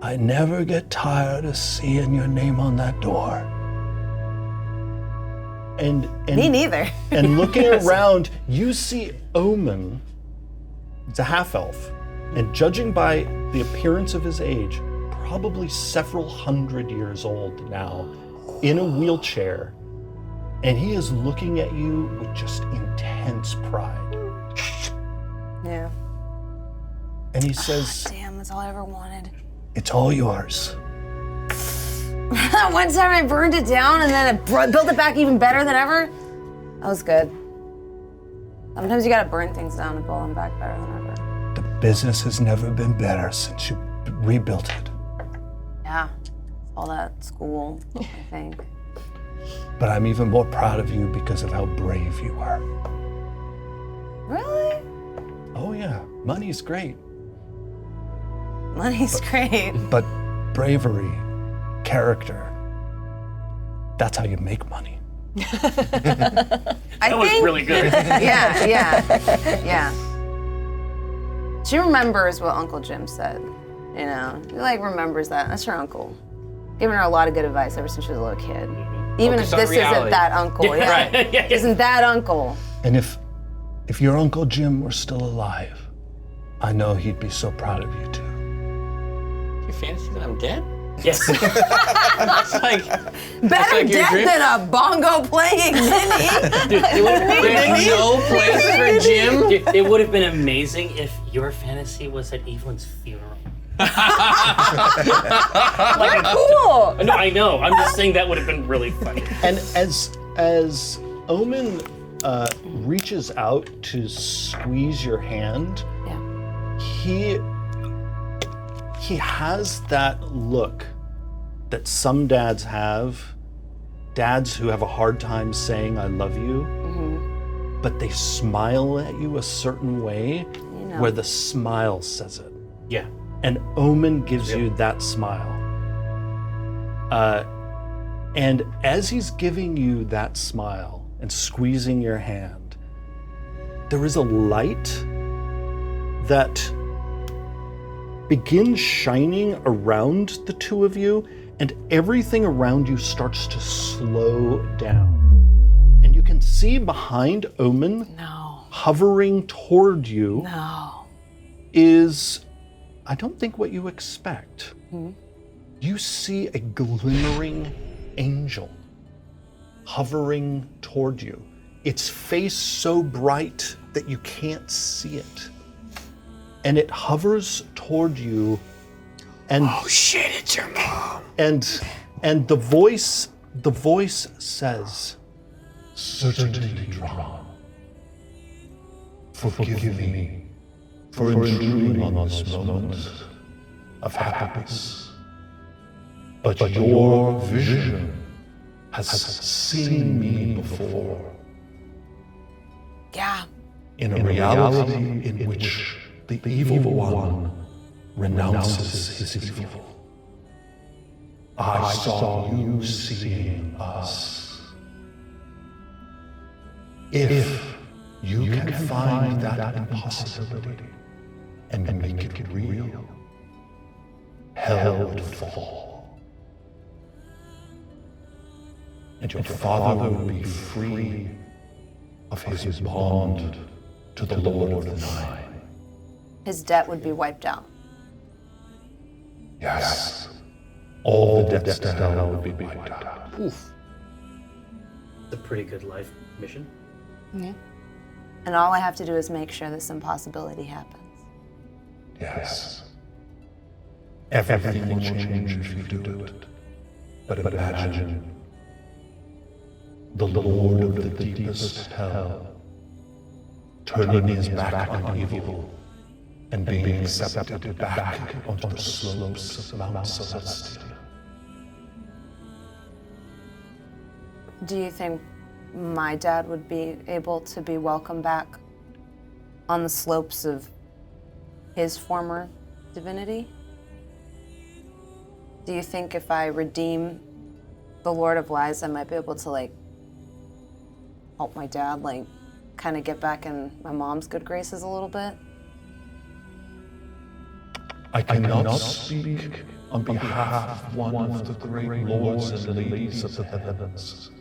I never get tired of seeing your name on that door. And Me neither. And looking around, you see Omin. It's a half-elf. And judging by the appearance of his age, probably several hundred years old now, in a wheelchair. And he is looking at you with just intense pride. Yeah. And he says, Damn, that's all I ever wanted. it's all yours. One time I burned it down and then I built it back even better than ever. That was good. Sometimes you gotta burn things down and build them back better than ever. The business has never been better since you rebuilt it. Yeah. All that school, I think. But I'm even more proud of you because of how brave you were. Really? Oh yeah, money's great. Money's great. But bravery, character, that's how you make money. That was really good. Yeah. She remembers what Uncle Jim said. You know, she remembers that. That's her uncle. Given her a lot of good advice ever since she was a little kid. Even Focus if on this isn't reality. that uncle, Right. Isn't that uncle? And if your Uncle Jim were still alive, I know he'd be so proud of you too. You fantasy that I'm dead? Yes. It's like Better like your dead dream. than a bongo playing Minnie. Dude, there's no place for Jim. Dude, it would have been amazing if your fantasy was at Evelyn's funeral. Cool. No, I know. I'm just saying that would have been really funny. And as Omin reaches out to squeeze your hand, he has that look that some dads have, dads who have a hard time saying I love you, but they smile at you a certain way where the smile says it. Yeah. And Omin gives you that smile. And as he's giving you that smile and squeezing your hand, there is a light that begins shining around the two of you, and everything around you starts to slow down. And you can see behind Omin, hovering toward you, is, I don't think what you expect. You see a glimmering angel hovering toward you. Its face so bright that you can't see it. And it hovers toward you, and Oh shit, it's your mom. and the voice says, "Certainly, Dran. Forgive me for intruding on this moment of happiness. But your vision has seen me before Yeah. in a reality in which the evil one renounces his evil. I saw you seeing us. If you can find that impossibility and make it real, hell would fall. And your father will be free of his bond to the Lord of the Nine. His debt would be wiped out. Yes. All the debts to hell will be wiped out. It's a pretty good life mission. And all I have to do is make sure this impossibility happens. Yes. Everything will change if you do it. But imagine the Lord of the deepest hell turning his back on evil and being accepted back onto the slopes of Mount Celestial. Do you think my dad would be able to be welcomed back on the slopes of his former divinity? Do you think if I redeem the Lord of Lies, I might be able to help my dad kind of get back in my mom's good graces a little bit? I cannot speak on behalf of one of the great lords and ladies of the heavens.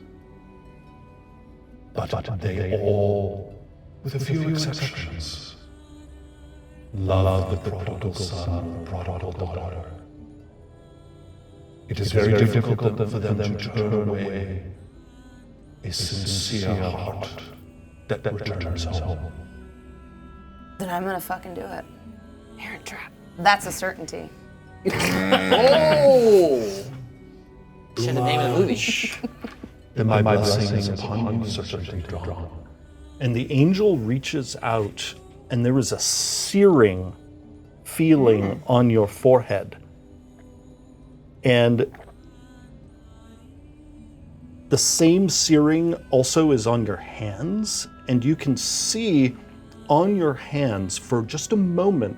But they all, with a few exceptions, love the prodigal son or prodigal daughter. It is very difficult for them to turn away a sincere heart that returns home. Then I'm gonna fucking do it. Parent trap. That's a certainty. Oh! Said the name of the movie. Then my blessing is upon you, certainly, Dran. And the angel reaches out, and there is a searing feeling on your forehead. And the same searing also is on your hands, and you can see on your hands for just a moment,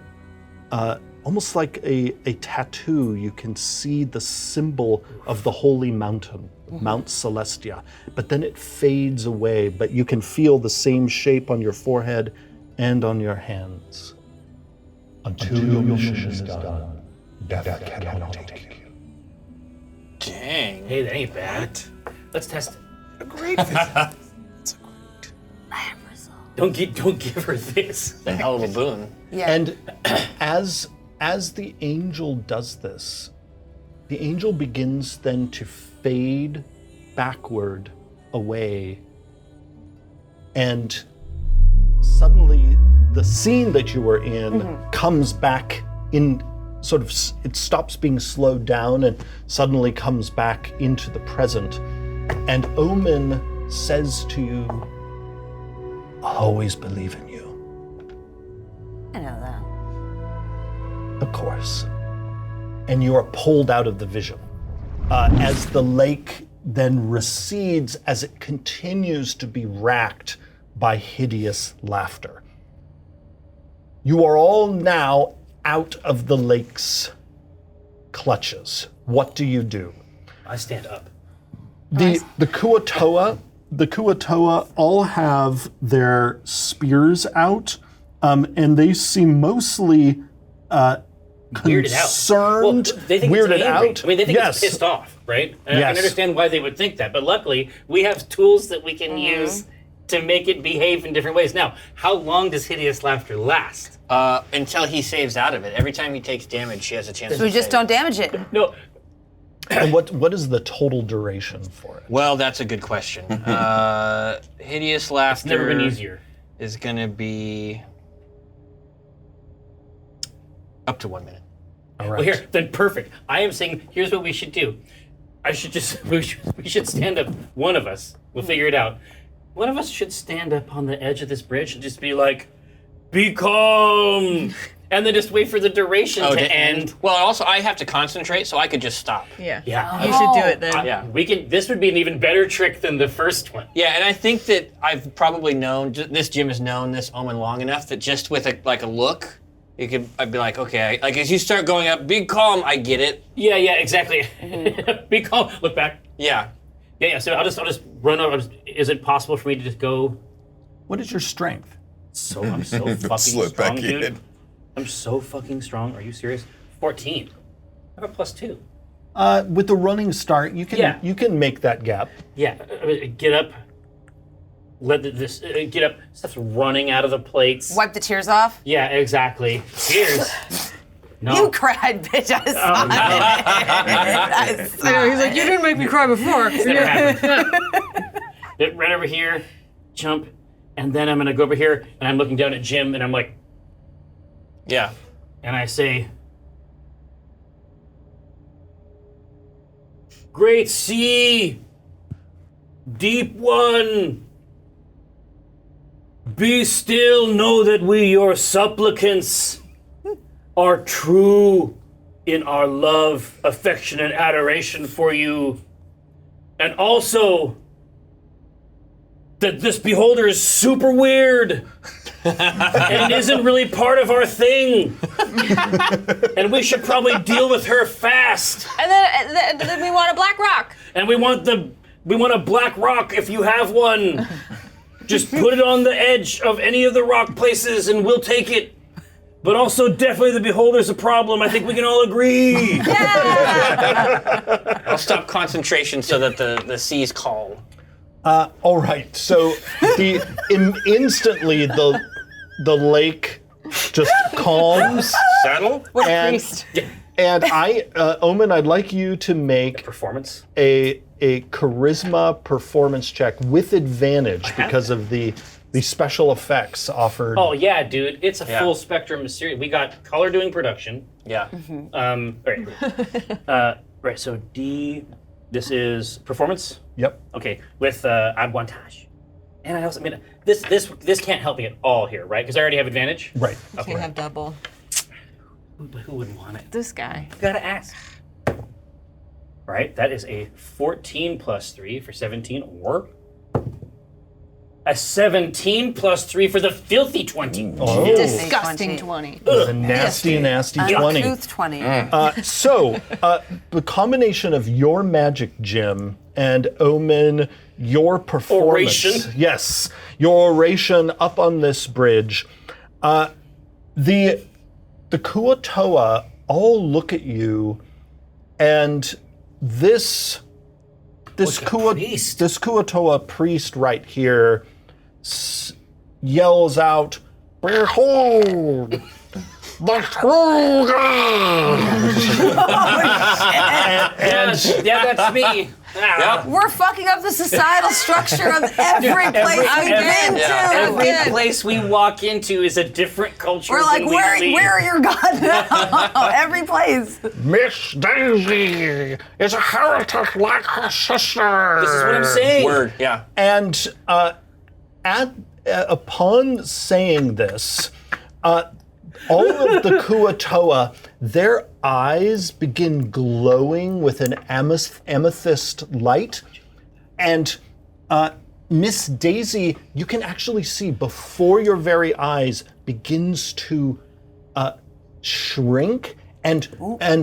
almost like a tattoo, you can see the symbol of the holy mountain, Mount Celestia. But then it fades away, but you can feel the same shape on your forehead and on your hands. Until your mission is done, death cannot take you. Dang. Hey, that ain't bad. Let's test it. Great visit. Don't give her this. The hell of a boon. Yeah. And as the angel does this, the angel begins then to fade backward away. And suddenly the scene that you were in comes back in sort of, it stops being slowed down and suddenly comes back into the present. And Omin says to you, "I'll always believe in you." I know that. Of course. And you are pulled out of the vision. As the lake then recedes, as it continues to be racked by hideous laughter. You are all now out of the lake's clutches. What do you do? I stand up. The Kuatoa all have their spears out, and they seem mostly Weirded out. concerned, Well, they think weirded it's angry. out. I mean, they think Yes. it's pissed off, right? And I Yes. can understand why they would think that. But luckily, we have tools that we can use to make it behave in different ways. Now, how long does hideous laughter last? Until he saves out of it. Every time he takes damage, he has a chance So we to just save. don't damage it. No, And what is the total duration for it? Well, that's a good question. Hideous laughter never been easier. is going to be up to 1 minute. All right. Well, here, then perfect. I am saying, here's what we should do. We should stand up. One of us. We'll figure it out. One of us should stand up on the edge of this bridge and just be like, "Be calm," and then just wait for the duration to end. Well, also, I have to concentrate, so I could just stop. Yeah. Yeah. You should do it then. Yeah. We can. This would be an even better trick than the first one. Yeah, and I think that I've probably known, this Jim has known this Omen long enough that just with a look, I'd be like, okay, like as you start going up, be calm, I get it. Yeah, exactly. Be calm. Look back. Yeah. Yeah. So I'll just run over. Is it possible for me to just go? What is your strength? I'm so fucking Slip strong, back dude. in. I'm so fucking strong. Are you serious? 14. I have a +2. With the running start, you can Yeah. you can make that gap. Yeah. Get up. Get up. Stuff's running out of the plates. Wipe the tears off. Yeah, exactly. Cheers. No. You cried, bitch. I saw it. I saw I know, he's like, you didn't make me cry before. Never happened. Right over here, jump, and then I'm gonna go over here, and I'm looking down at Jim, and I'm like, Yeah. and I say, "Great sea, deep one, be still, know that we, your supplicants, are true in our love, affection, and adoration for you, and also that this beholder is super weird and isn't really part of our thing, and we should probably deal with her fast. And then we want a black rock. And we want a black rock if you have one. Just put it on the edge of any of the rock places and we'll take it. But also, definitely the Beholder's a problem. I think we can all agree. I'll stop concentration so that the seas calm. All right. So instantly the lake just calms. Settle? And Omin, I'd like you to make Performance. a charisma performance check with advantage because of the special effects offered. Oh yeah, dude, it's a full spectrum of series. We got color doing production. Yeah. Right. So D, this is performance. Yep. Okay, with advantage. And I also, this can't help me at all here, right? Because I already have advantage. Right. Can't have double. But who wouldn't want it? This guy. You gotta ask. Right, that is a 14 plus 3 for 17, or a 17 plus 3 for the filthy 20. Oh, Disgusting 20. a nasty 20. Uncouth 20. So, the combination of your magic gem and Omin, your performance. Oration. Yes, your oration up on this bridge. The Kuatoa all look at you, and this Kuatoa priest right here yells out, "Behold, the true God!" Yeah, that's me. We're fucking up the societal structure of every place we've been to. Every place we walk into is a different culture. We're like, when we leave. where are your gods now? Every place. Miss Daisy is a heretic like her sister. This is what I'm saying. Word, yeah. And upon saying this, all of the Kuatoa, their eyes begin glowing with an amethyst light. And Miss Daisy, you can actually see before your very eyes, begins to shrink, and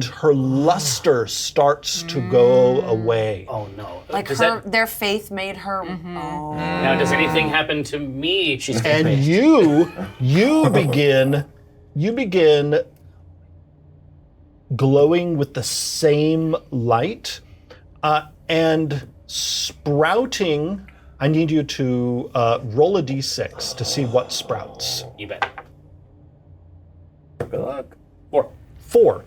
her luster starts to go away. Oh no! Like their faith made her. Oh. Now, does anything happen to me? And you begin glowing with the same light, and sprouting. I need you to roll a d6 to see what sprouts. You bet. Good luck. 4. 4.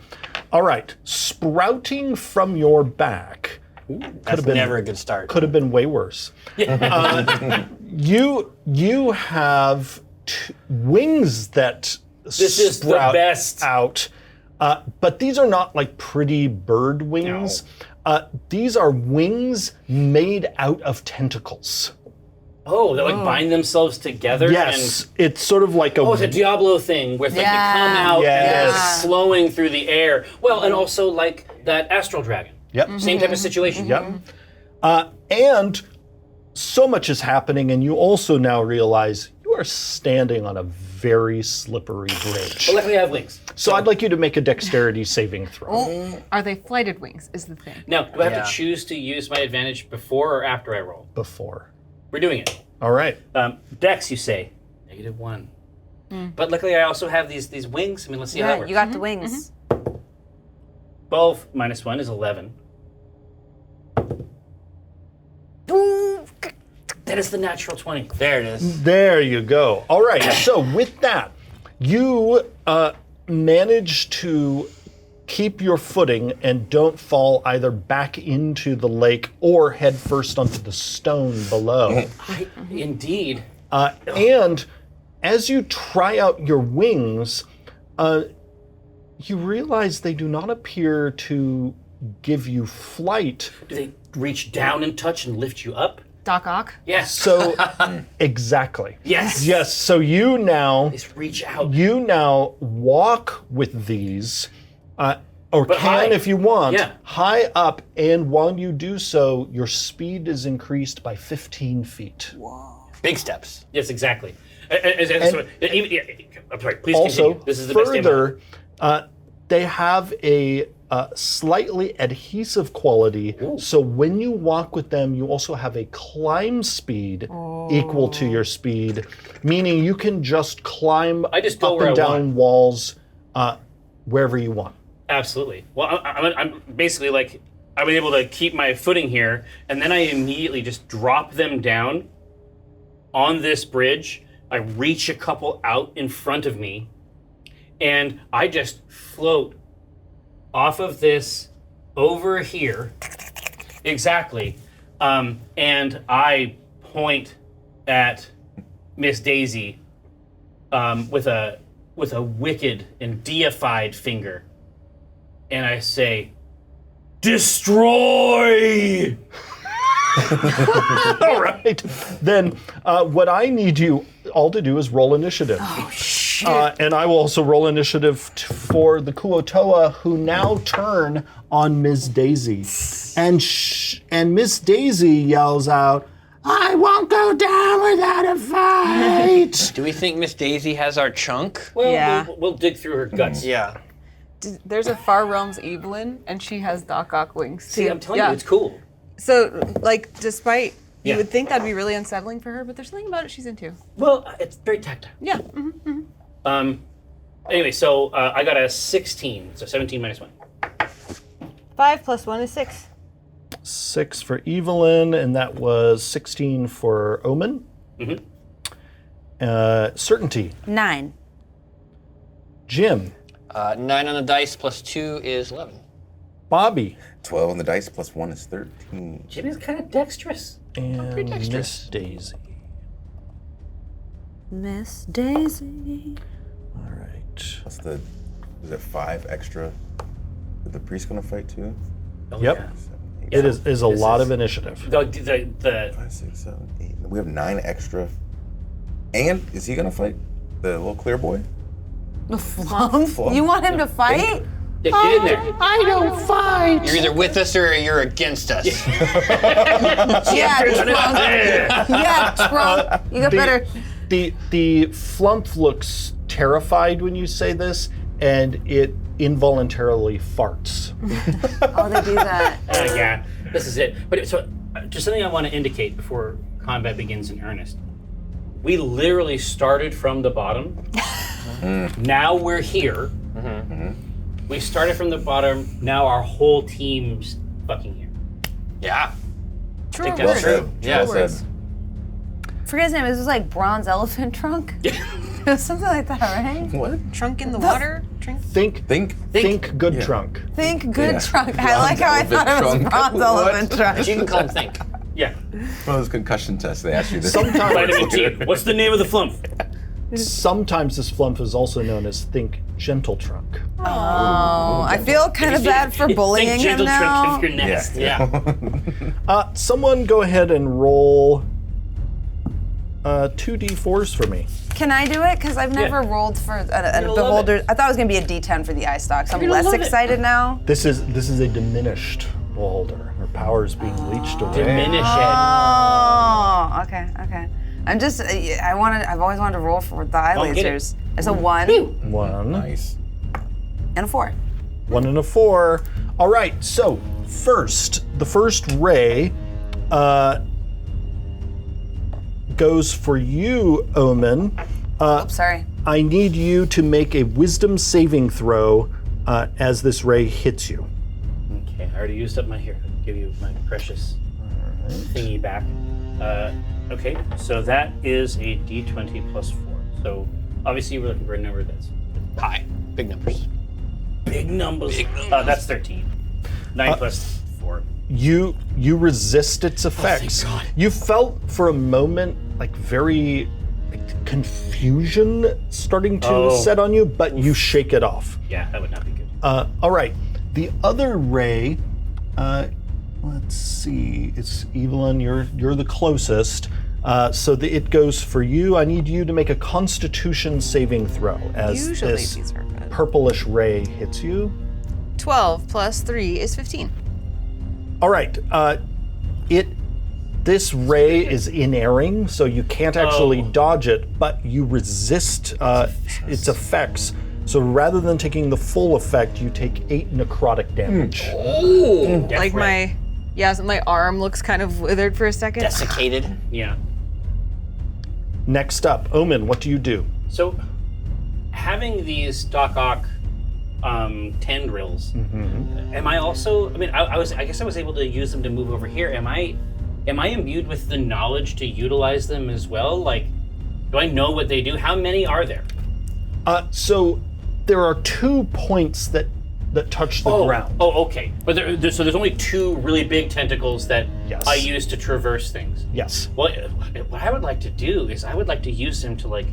All right. Sprouting from your back. That's never a good start. Could have been way worse. You have wings that This is the sprout best. out, but these are not like pretty bird wings. These are wings made out of tentacles. Oh, they like bind themselves together. Yes, it's sort of like a. Oh, it's a Diablo thing where they come out and they're slowing through the air. Well, and also like that astral dragon. Yep. Same type of situation. Yep. And so much is happening, and you also now realize you are standing on a very slippery bridge. But luckily I have wings. So I'd like you to make a dexterity saving throw. Oh, are they flighted wings? Is the thing. Now, do I have to choose to use my advantage before or after I roll? Before. We're doing it. All right. Dex, you say. -1. But luckily I also have these wings. I mean, let's see how that works. You got the wings. 12 minus 1 is 11. That is the natural 20. There it is. There you go. All right. So with that, you manage to keep your footing and don't fall either back into the lake or head first onto the stone below. Indeed. And as you try out your wings, you realize they do not appear to give you flight. Do they reach down and touch and lift you up? Doc Ock? Yes. So, exactly. Yes. Yes. So you now Just reach out. you now walk with these, or But can high. if you want, Yeah. high up, and while you do so, your speed is increased by 15 feet. Big steps. Yes, exactly. I'm sorry, please Also, continue. This is the best game ever. further, they have a slightly adhesive quality. So when you walk with them, you also have a climb speed equal to your speed, meaning you can just climb I just go up where and I down want. walls wherever you want. Absolutely. Well, I'm basically like, I've been able to keep my footing here, and then I immediately just drop them down on this bridge. I reach a couple out in front of me, and I just float off of this over here. Exactly. And I point at Miss Daisy with a wicked and deified finger. And I say, destroy! All right. Then what I need you all to do is roll initiative. Oh, shit. And I will also roll initiative for the Kuotoa, who now turn on Ms. Daisy. And Miss Daisy yells out, I won't go down without a fight. Do we think Miss Daisy has our chunk? Well, Yeah. we'll dig through her guts. Yeah. There's a Far Realms Evelyn, and she has Doc Ock wings, too. See, I'm telling you, it's cool. So, like, despite... Yeah. You would think that'd be really unsettling for her, but there's something about it she's into. Well, it's very tactile. Yeah. Anyway, so I got a 16, so 17 minus 1. 5 plus 1 is 6. 6 for Evelyn, and that was 16 for Omin. Certainty. 9. Jim. 9 on the dice plus 2 is 11. Bobby. 12 on the dice plus 1 is 13. Jimmy's kind of dexterous. And Miss Daisy. Miss Daisy. All right. What's the, is it 5 extra? Is the priest gonna fight too? Oh, Yep. yeah. 7, 8, It is a This lot is- of initiative. The 5, 6, 7, 8. We have 9 extra. And is he gonna fight the little clear boy? Flump? You want him to fight? get in there. I don't fight. You're either with us or you're against us. Yeah, Trump. Yeah, Trump. You got better. The flump looks terrified when you say this, and it involuntarily farts. Oh, they do that. Yeah, this is it. But so, just something I want to indicate before combat begins in earnest. We literally started from the bottom. Now we're here. We started from the bottom. Now our whole team's fucking here. Yeah. True think that's words. true. Yeah. Well said. Forget his name. This was like bronze elephant trunk. It was something like that, right? What? Trunk in the water? Drink? Think good trunk. Think good Yeah. trunk. I like how I thought it was trunk. bronze What? elephant trunk. You can call him Think. Yeah. One of those concussion tests they ask you this. Vitamin T. What's the name of the flump? Sometimes this flump is also known as think gentle trunk. Oh, I feel kind of bad for bullying Think him gentle now. trunk of your nest. Yeah. Someone go ahead and roll 2d4s for me. Can I do it? Because I've never rolled for a love beholder. it. I thought it was gonna be a D10 for the eye stock, so I'm You're gonna less love it. excited now. This is a diminished beholder. Her power is being leached away. Diminish it. Oh, okay. I've always wanted to roll for the eye Oh, get it. lasers. It's a 1 One. Nice. and a 4. 1 and a 4. All right, so the first ray goes for you, Omin. Oops, sorry. I need you to make a wisdom saving throw as this ray hits you. Okay, I already used up my here. I'll give you my precious thingy back. Okay, so that is a D20 plus 4. So obviously we're looking for a number that's High. Big numbers. big numbers. Big numbers. That's 13. 9 plus 4. You resist its effects. God. You felt for a moment like very confusion starting to set on you, but you shake it off. Yeah, that would not be good. All right, the other ray. Let's see. It's Evelyn. You're the closest. So it goes for you. I need you to make a Constitution saving throw as Usually this these are good. purplish ray hits you. 12 plus 3 is 15. All right. This ray is inerring, so you can't actually dodge it, but you resist its effects. So rather than taking the full effect, you take 8 necrotic damage. Like my arm looks kind of withered for a second. Desiccated. Yeah. Next up, Omin, what do you do? So, having these Doc Ock tendrils, am I also? I mean, I guess I was able to use them to move over here. Am I imbued with the knowledge to utilize them as well? Like, do I know what they do? How many are there? So there are 2 points that touch the ground. Oh, okay. But so there's only 2 really big tentacles that Yes. I use to traverse things. Yes. Well, what I would like to do is I would like to use them to like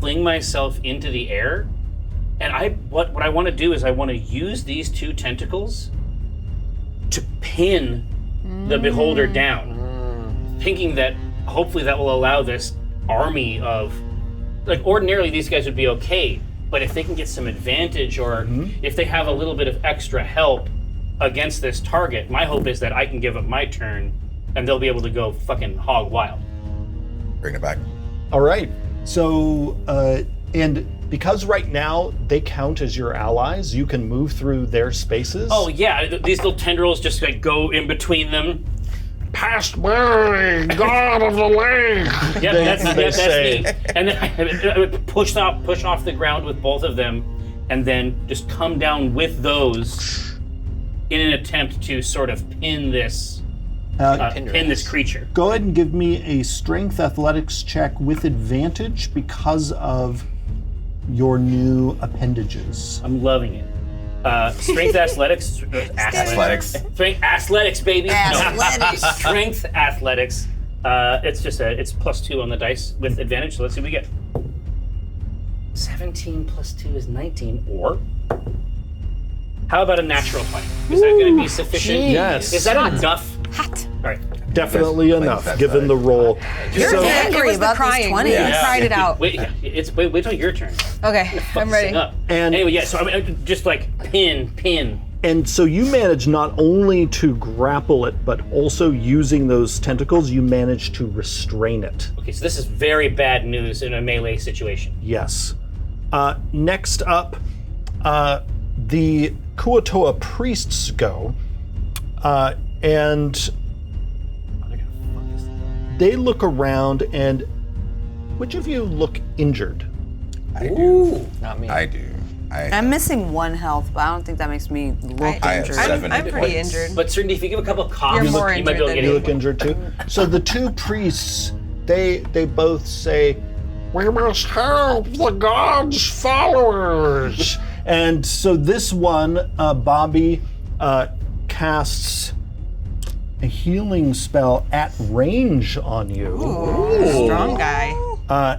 fling myself into the air, and what I want to do is I want to use these 2 tentacles to pin the beholder down, thinking that hopefully that will allow this army of, like, ordinarily these guys would be okay, but if they can get some advantage or if they have a little bit of extra help against this target, my hope is that I can give up my turn and they'll be able to go fucking hog wild. Bring it back. All right. So, and because right now they count as your allies, you can move through their spaces. Oh yeah, these little tendrils just like go in between them. Past me, God of the lake. Yep, that's say. me. And then I would push off the ground with both of them, and then just come down with those in an attempt to sort of pin this creature. Go ahead and give me a strength athletics check with advantage because of your new appendages. I'm loving it. Strength athletics. Athletics. Strength athletics, baby. Athletics. No. Strength athletics. It's +2 on the dice with advantage. So let's see what we get. 17 + 2 is 19. Or how about a natural 20? Is that going to be sufficient? Yes. Is that enough? Hot. All right. Definitely Like enough, that's given right. the roll. You're So- angry It was the about crying. these 20. Yeah. You cried it out. Wait till your turn. Okay, I'm ready. Up. And- anyway, yeah. So I mean, just like pin. And so you manage not only to grapple it, but also using those tentacles, you manage to restrain it. Okay, so this is very bad news in a melee situation. Yes. Next up, the Kuatoa priests go, and they look around, and which of you look injured? I do. Not me. I do. I'm missing 1 health, but I don't think that makes me look I have injured. 7 I'm hit pretty points. injured. But certainly, if you give a couple of coughs, You're more you might be able to injured get than You it. look injured too? So the 2 priests, they both say, We must help the gods' followers. and so this one, Bobbie, casts a healing spell at range on you. Ooh, strong guy.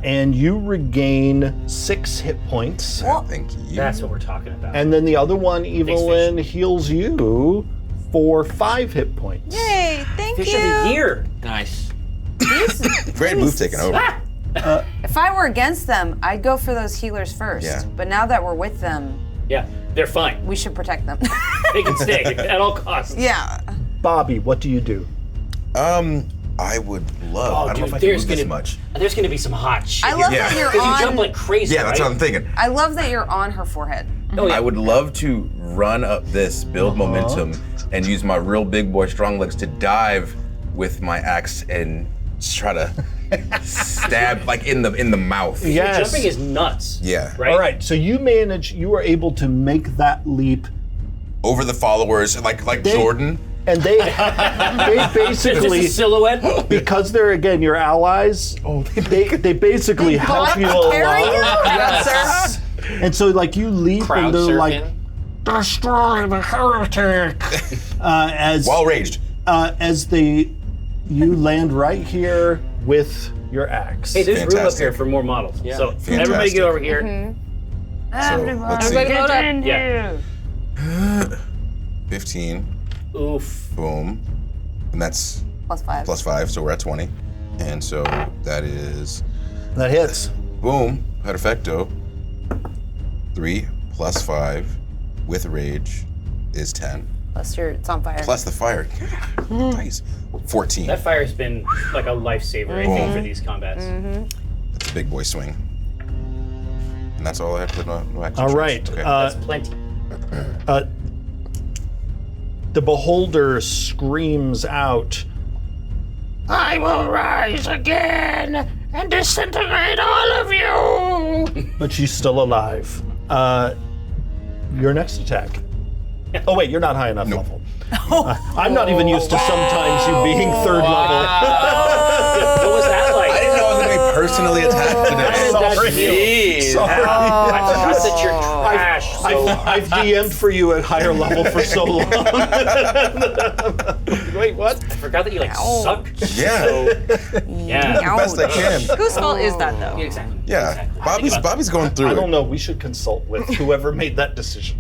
And you regain 6 hit points. Thank you. That's what we're talking about. And then the other one, Evelyn, heals you for 5 hit points. Yay, thank Fish you. of the year. Nice. Great move taking over. If I were against them, I'd go for those healers first. Yeah. But now that we're with them, Yeah, they're fine. we should protect them. They can stay at all costs. yeah. Bobbie, what do you do? I would love. I don't know if I can there's move this gonna much. There's gonna be some hot shit. I love here. that you're Because you on. jump like crazy. Yeah, that's right? what I'm thinking. I love that you're on her forehead. Oh, yeah. I would love to run up this, build momentum, and use my real big boy strong legs to dive with my axe and try to stab like in the mouth. Yes. Jumping is nuts. Yeah. Right. All right, so you are able to make that leap, Over the followers, like Jordan. and they It's just basically, a silhouette. because they're again your allies, they basically help you along. Carry you? Yes. And so like you leap Crowd and they're like surfing. Destroy the heretic. as you land right here with your axe. Hey, there's room up Fantastic. here for more models. Yeah. So Fantastic. everybody get over here. Let's see. Everybody load up. Yeah. 15. Oof. Boom. And that's +5. +5, so we're at 20. And so that is That hits. boom, perfecto. 3 + 5 with rage is 10. Plus it's on fire. Plus the fire. Nice. 14. That fire's been like a lifesaver, I think, for these combats. That's a big boy swing. And that's all I have to know. No action All shots. right. Okay. That's plenty. The beholder screams out, "I will rise again and disintegrate all of you!" But she's still alive. Your next attack. Oh wait, you're not high enough level. I'm not even used to sometimes you being third level. What was that like? I didn't know I was going to be personally attacked today. Sorry. Sorry. I forgot that you're trash. I've DM'd for you at higher level for so long. Wait, what? I forgot that you suck. Yeah. Yeah. Best I can. Whose fault is that though? Exactly. Yeah. Exactly. Bobby's going through I it. don't know. We should consult with whoever made that decision.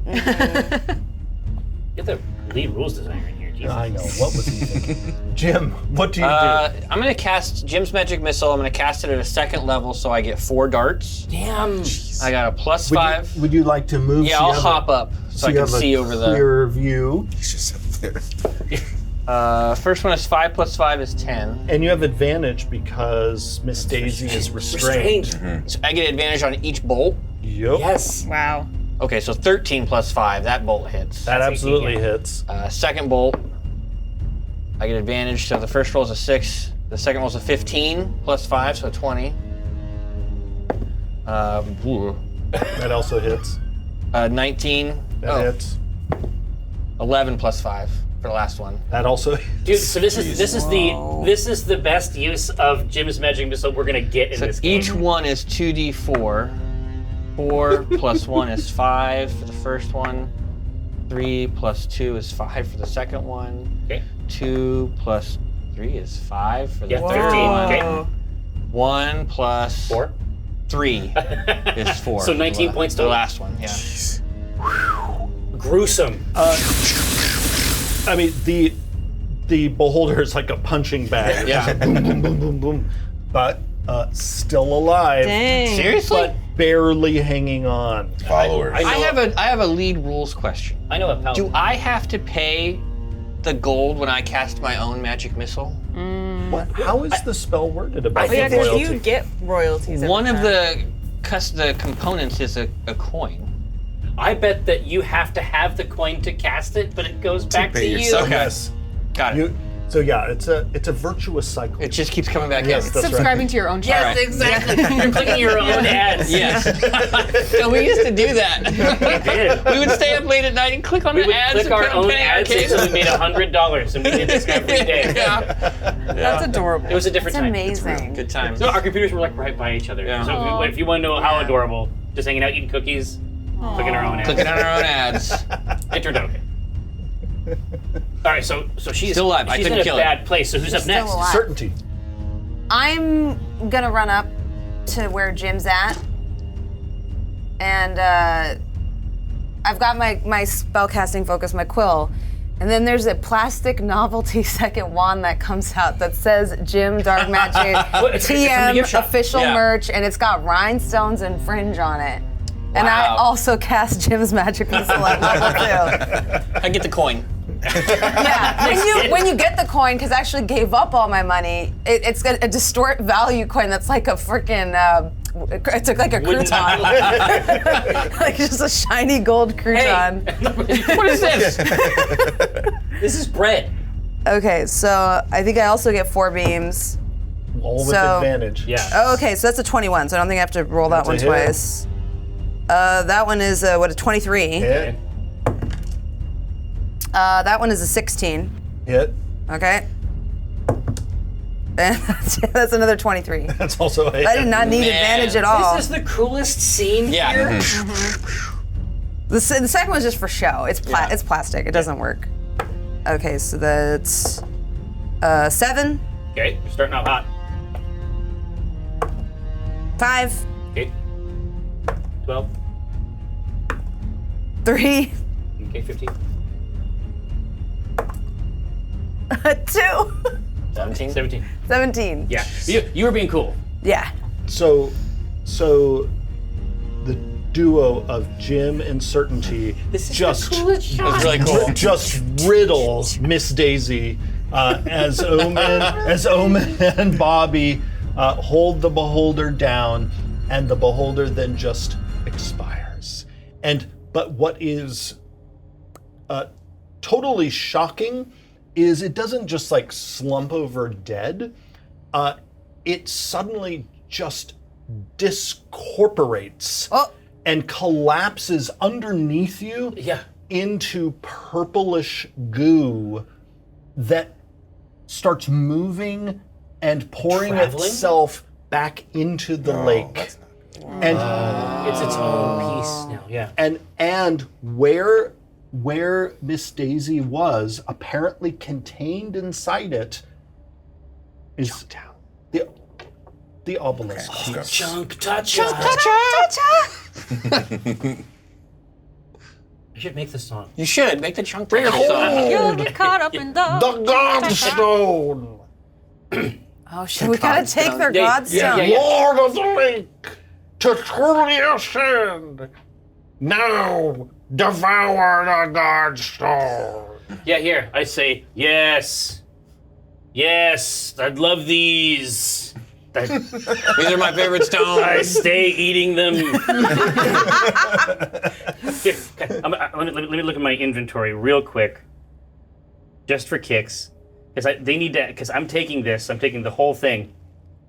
Get the lead rules designer in here. Jesus. I know. What was he thinking? Jim, what do you do? I'm going to cast Jim's Magic Missile. I'm going to cast it at a second level, so I get 4 darts. Damn. I got a +5. Would you like to move? Yeah, so you I'll have hop up so I you can have a see over the. clearer view, He's just up there. First one is 5 + 5 is 10. and you have advantage because Miss Daisy is restrained. So I get advantage on each bolt. Yep. Yes. Wow. Okay, so 13 + 5, that bolt hits. That That's absolutely 18, hits. Second bolt, I get advantage. So the first roll is a 6. The second roll is a 15 + 5, so 20. That also hits. 19. That hits. 11 + 5 for the last one. That also. Dude, so this is the best use of Jim's Magic Missile we're gonna get in So this game. each one is 2d4. 4 + 1 is 5 for the first one. 3 + 2 is 5 for the second one. Okay. 2 + 3 is 5 for the Yeah, third 13. one. Okay. 1 + 4. 3 is 4. So 19 points The total. last one, yeah. Gruesome. I mean, the beholder is like a punching bag. Yeah. Boom, boom, boom, boom, boom. But still alive. Dang. Seriously? But barely hanging on. Followers. I know- I have a lead rules question. I know a Paladin. Do I have to pay the gold when I cast my own magic missile? What, how is the spell worded about I Oh, yeah, the because royalty? you get royalties. One of every the components is a coin. I bet that you have to have the coin to cast it, but it goes back to pay you. yourself. Okay. Yes. Got it. You, so yeah, it's a virtuous cycle. It just keeps coming back Yes, in. that's Subscribing to your own channel. Yes, exactly. You're clicking your own ads. Yes. So we used to do that. did. We would stay up late at night and click on We the would ads click and our put own penny ads arcades. until we made $100, and we did this every day. Yeah. That's adorable. It was a different It's time. amazing. Good times. So our computers were like right by each other. Yeah. So if you want to know how adorable, just hanging out eating cookies, clicking our own ads. Clicking on our own ads. It turned out okay. All right, so she's Still alive. I She's couldn't in a kill her. bad place. So who's up Still next? alive. Certainty. I'm gonna run up to where Jim's at, and I've got my spellcasting focus, my quill, and then there's a plastic novelty second wand that comes out that says Jim Darkmajiq It's from the TM gift shop. official Yeah. merch, and it's got rhinestones and fringe on it. And I Wow. also cast Jim's Magic Missile at level 2. I get the coin. Yeah, when you get the coin, because I actually gave up all my money, it's got a distort value coin that's like a freaking, it's like a Wooden crouton. Like just a shiny gold crouton. What is this? This is bread. Okay, so I think I also get 4 beams. All with So- advantage. Yeah. Oh, okay, so that's a 21, so I don't think I have to roll that That's a one hit. twice. That one is, a 23. Hit. That one is a 16. Hit. Okay. And that's another 23. That's also a hit. I did not need Man. advantage at all. This is the coolest scene Yeah. here. The second one's just for show. It's it's plastic. It doesn't work. Okay, so that's 7, Okay, you're starting out hot. 5, Okay. 12. 3, Okay, 15. 2, 17. 17. 17. Yeah. You were being cool. Yeah. So the duo of Jim and Certainty just That's really cool. just riddle Miss Daisy as Omin and Bobbie hold the beholder down, and the beholder then just expires. But what is totally shocking is it doesn't just like slump over dead. It suddenly just discorporates and collapses underneath you into purplish goo that starts moving and pouring itself back into the lake. That's not good. And It's its own piece now, yeah. and where Miss Daisy was, apparently contained inside it is the obelisk. Chunk touch. I should make the song. You should make the chunk. You'll get caught up in the Godstone! Oh shit, we gotta take their godstone. Lord of the Lake, to truly ascend. Now devour the Godstone. Yeah, here, I say, yes. Yes, I'd love these. These are my favorite stones. I stay eating them. Here, let me look at my inventory real quick, just for kicks, because I'm taking this. I'm taking the whole thing.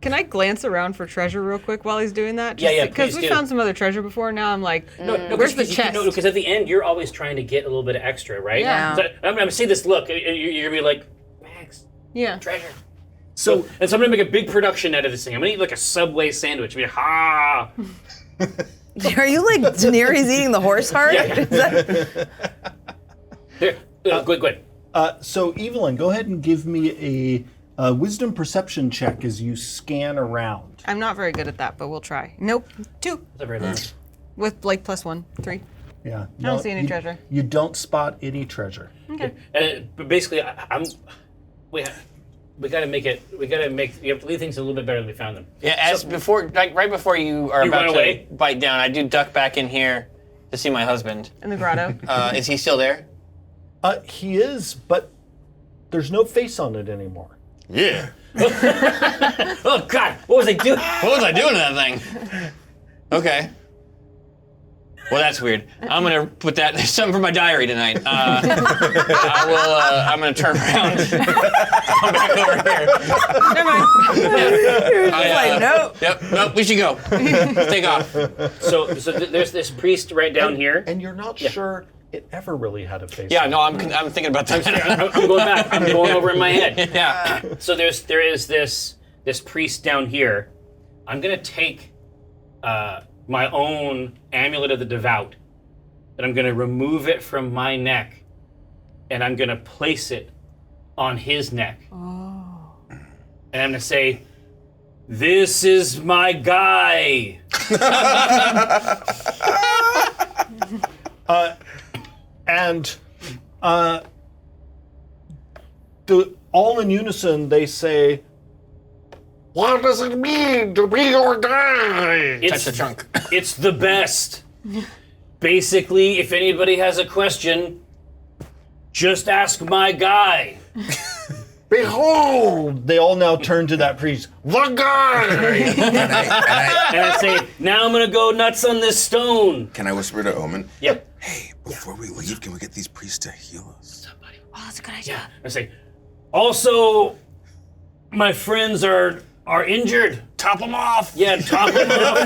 Can I glance around for treasure real quick while he's doing that? Yeah, Because please we do. found some other treasure before. Now I'm like, No, where's the chest? Because at the end, you're always trying to get a little bit of extra, right? Yeah. So I'm gonna see this look, and you're gonna be like, Max, Yeah. treasure. So I'm gonna make a big production out of this thing. I'm gonna eat like a Subway sandwich. Be ha. Are you like Daenerys eating the horse heart? Yeah. Is that- Here, go ahead. So Evelyn, go ahead and give me a wisdom perception check as you scan around. I'm not very good at that, but we'll try. Nope. 2. That's very nice. With like +1. 3. Yeah. I don't see any treasure. You don't spot any treasure. Okay. But basically, we gotta make it. We have to leave things a little bit better than we found them. Yeah, right before you are You about run to away? bite down, I do duck back in here to see my husband. In the grotto. Is he still there? He is, but there's no face on it anymore. Yeah. Oh God! What was I doing? What was I doing to that thing? Okay. Well, that's weird. I'm gonna put that. There's something for my diary tonight. I'm gonna turn around. Come back over here. Never mind. nope. Yep. Nope. We should go. Let's take off. So there's this priest right down here. And you're not sure it ever really had a face. Yeah. on it. No. I'm thinking about that. I'm going back. I'm going over in my head. Yeah. So there is this priest down here. I'm gonna take my own amulet of the devout, and I'm gonna remove it from my neck, and I'm gonna place it on his neck. Oh. And I'm gonna say, "This is my guy." All in unison, they say, "What does it mean to be your guy?" Touch the trunk. It's the best. Basically, if anybody has a question, just ask my guy. Behold! They all now turn to that priest. The guy! And I say, now I'm gonna go nuts on this stone. Can I whisper to Omin? Yep. Hey, before we leave, can we get these priests to heal us? Oh, that's a good idea. I say, also, my friends are injured. Top them off. Yeah, top them off.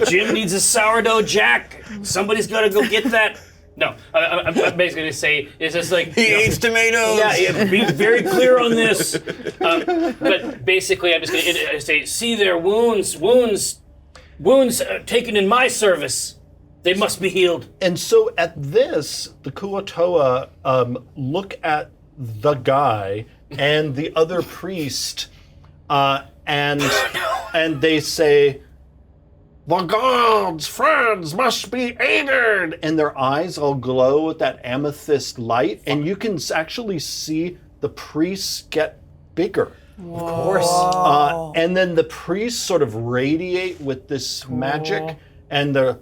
Jim needs a sourdough jack. Somebody's gotta go get that. No, I'm basically gonna say, it's just like... He eats tomatoes. Yeah, be very clear on this. But basically, I'm just gonna say, see their wounds taken in my service. They must be healed. And so at this, the Kuatoa look at the guy and the other priest, and they say, "The gods, friends, must be aided!" And their eyes all glow with that amethyst light, and you can actually see the priests get bigger. Of course. And then the priests sort of radiate with this magic, and the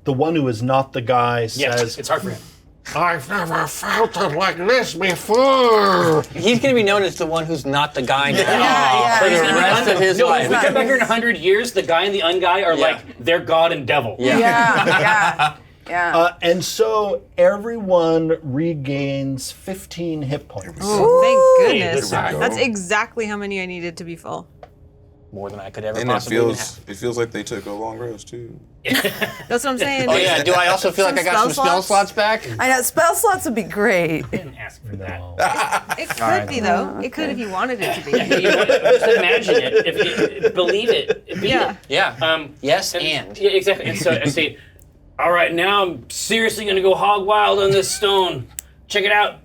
one who is not the guy Yes, says, it's hard for him. I've never felt it like this before. He's going to be known as the one who's not the guy now Yeah, for yeah. the rest of his life. If we come back here in 100 years, the guy and the unguy are like, they're God and devil. Yeah. And so everyone regains 15 hit points. Oh, thank goodness. There we go. That's exactly how many I needed to be full. More than I could ever And it possibly even feels have. it feels like they took a long rest too. That's what I'm saying. Oh yeah, do I also feel like I got some spell slots back? I know, spell slots would be great. I didn't ask for that. It could be though. It could if you wanted it to be. Just imagine it. If you believe it. Be Yeah. it. Yeah. Yes, and. Yeah, exactly. And so I say, all right, now I'm seriously going to go hog wild on this stone. Check it out.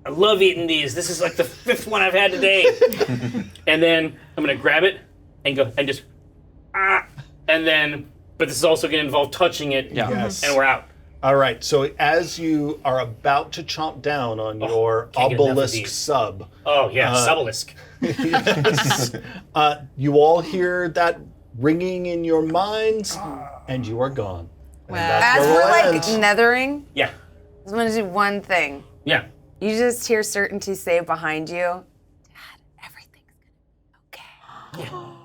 I love eating these. This is like the 5th one I've had today. And then I'm going to grab it and go and just, and then, but this is also going to involve touching it. Yeah. Yes. And we're out. All right, so as you are about to chomp down on your can't get enough of obelisk these. sub, Oh, yeah, Obelisk. you all hear that ringing in your minds, and you are gone. And that's As where we're we'll like end. nethering, Yeah. I'm gonna do one thing. Yeah. You just hear certainty say behind you, Dad, everything's gonna be okay. Yeah.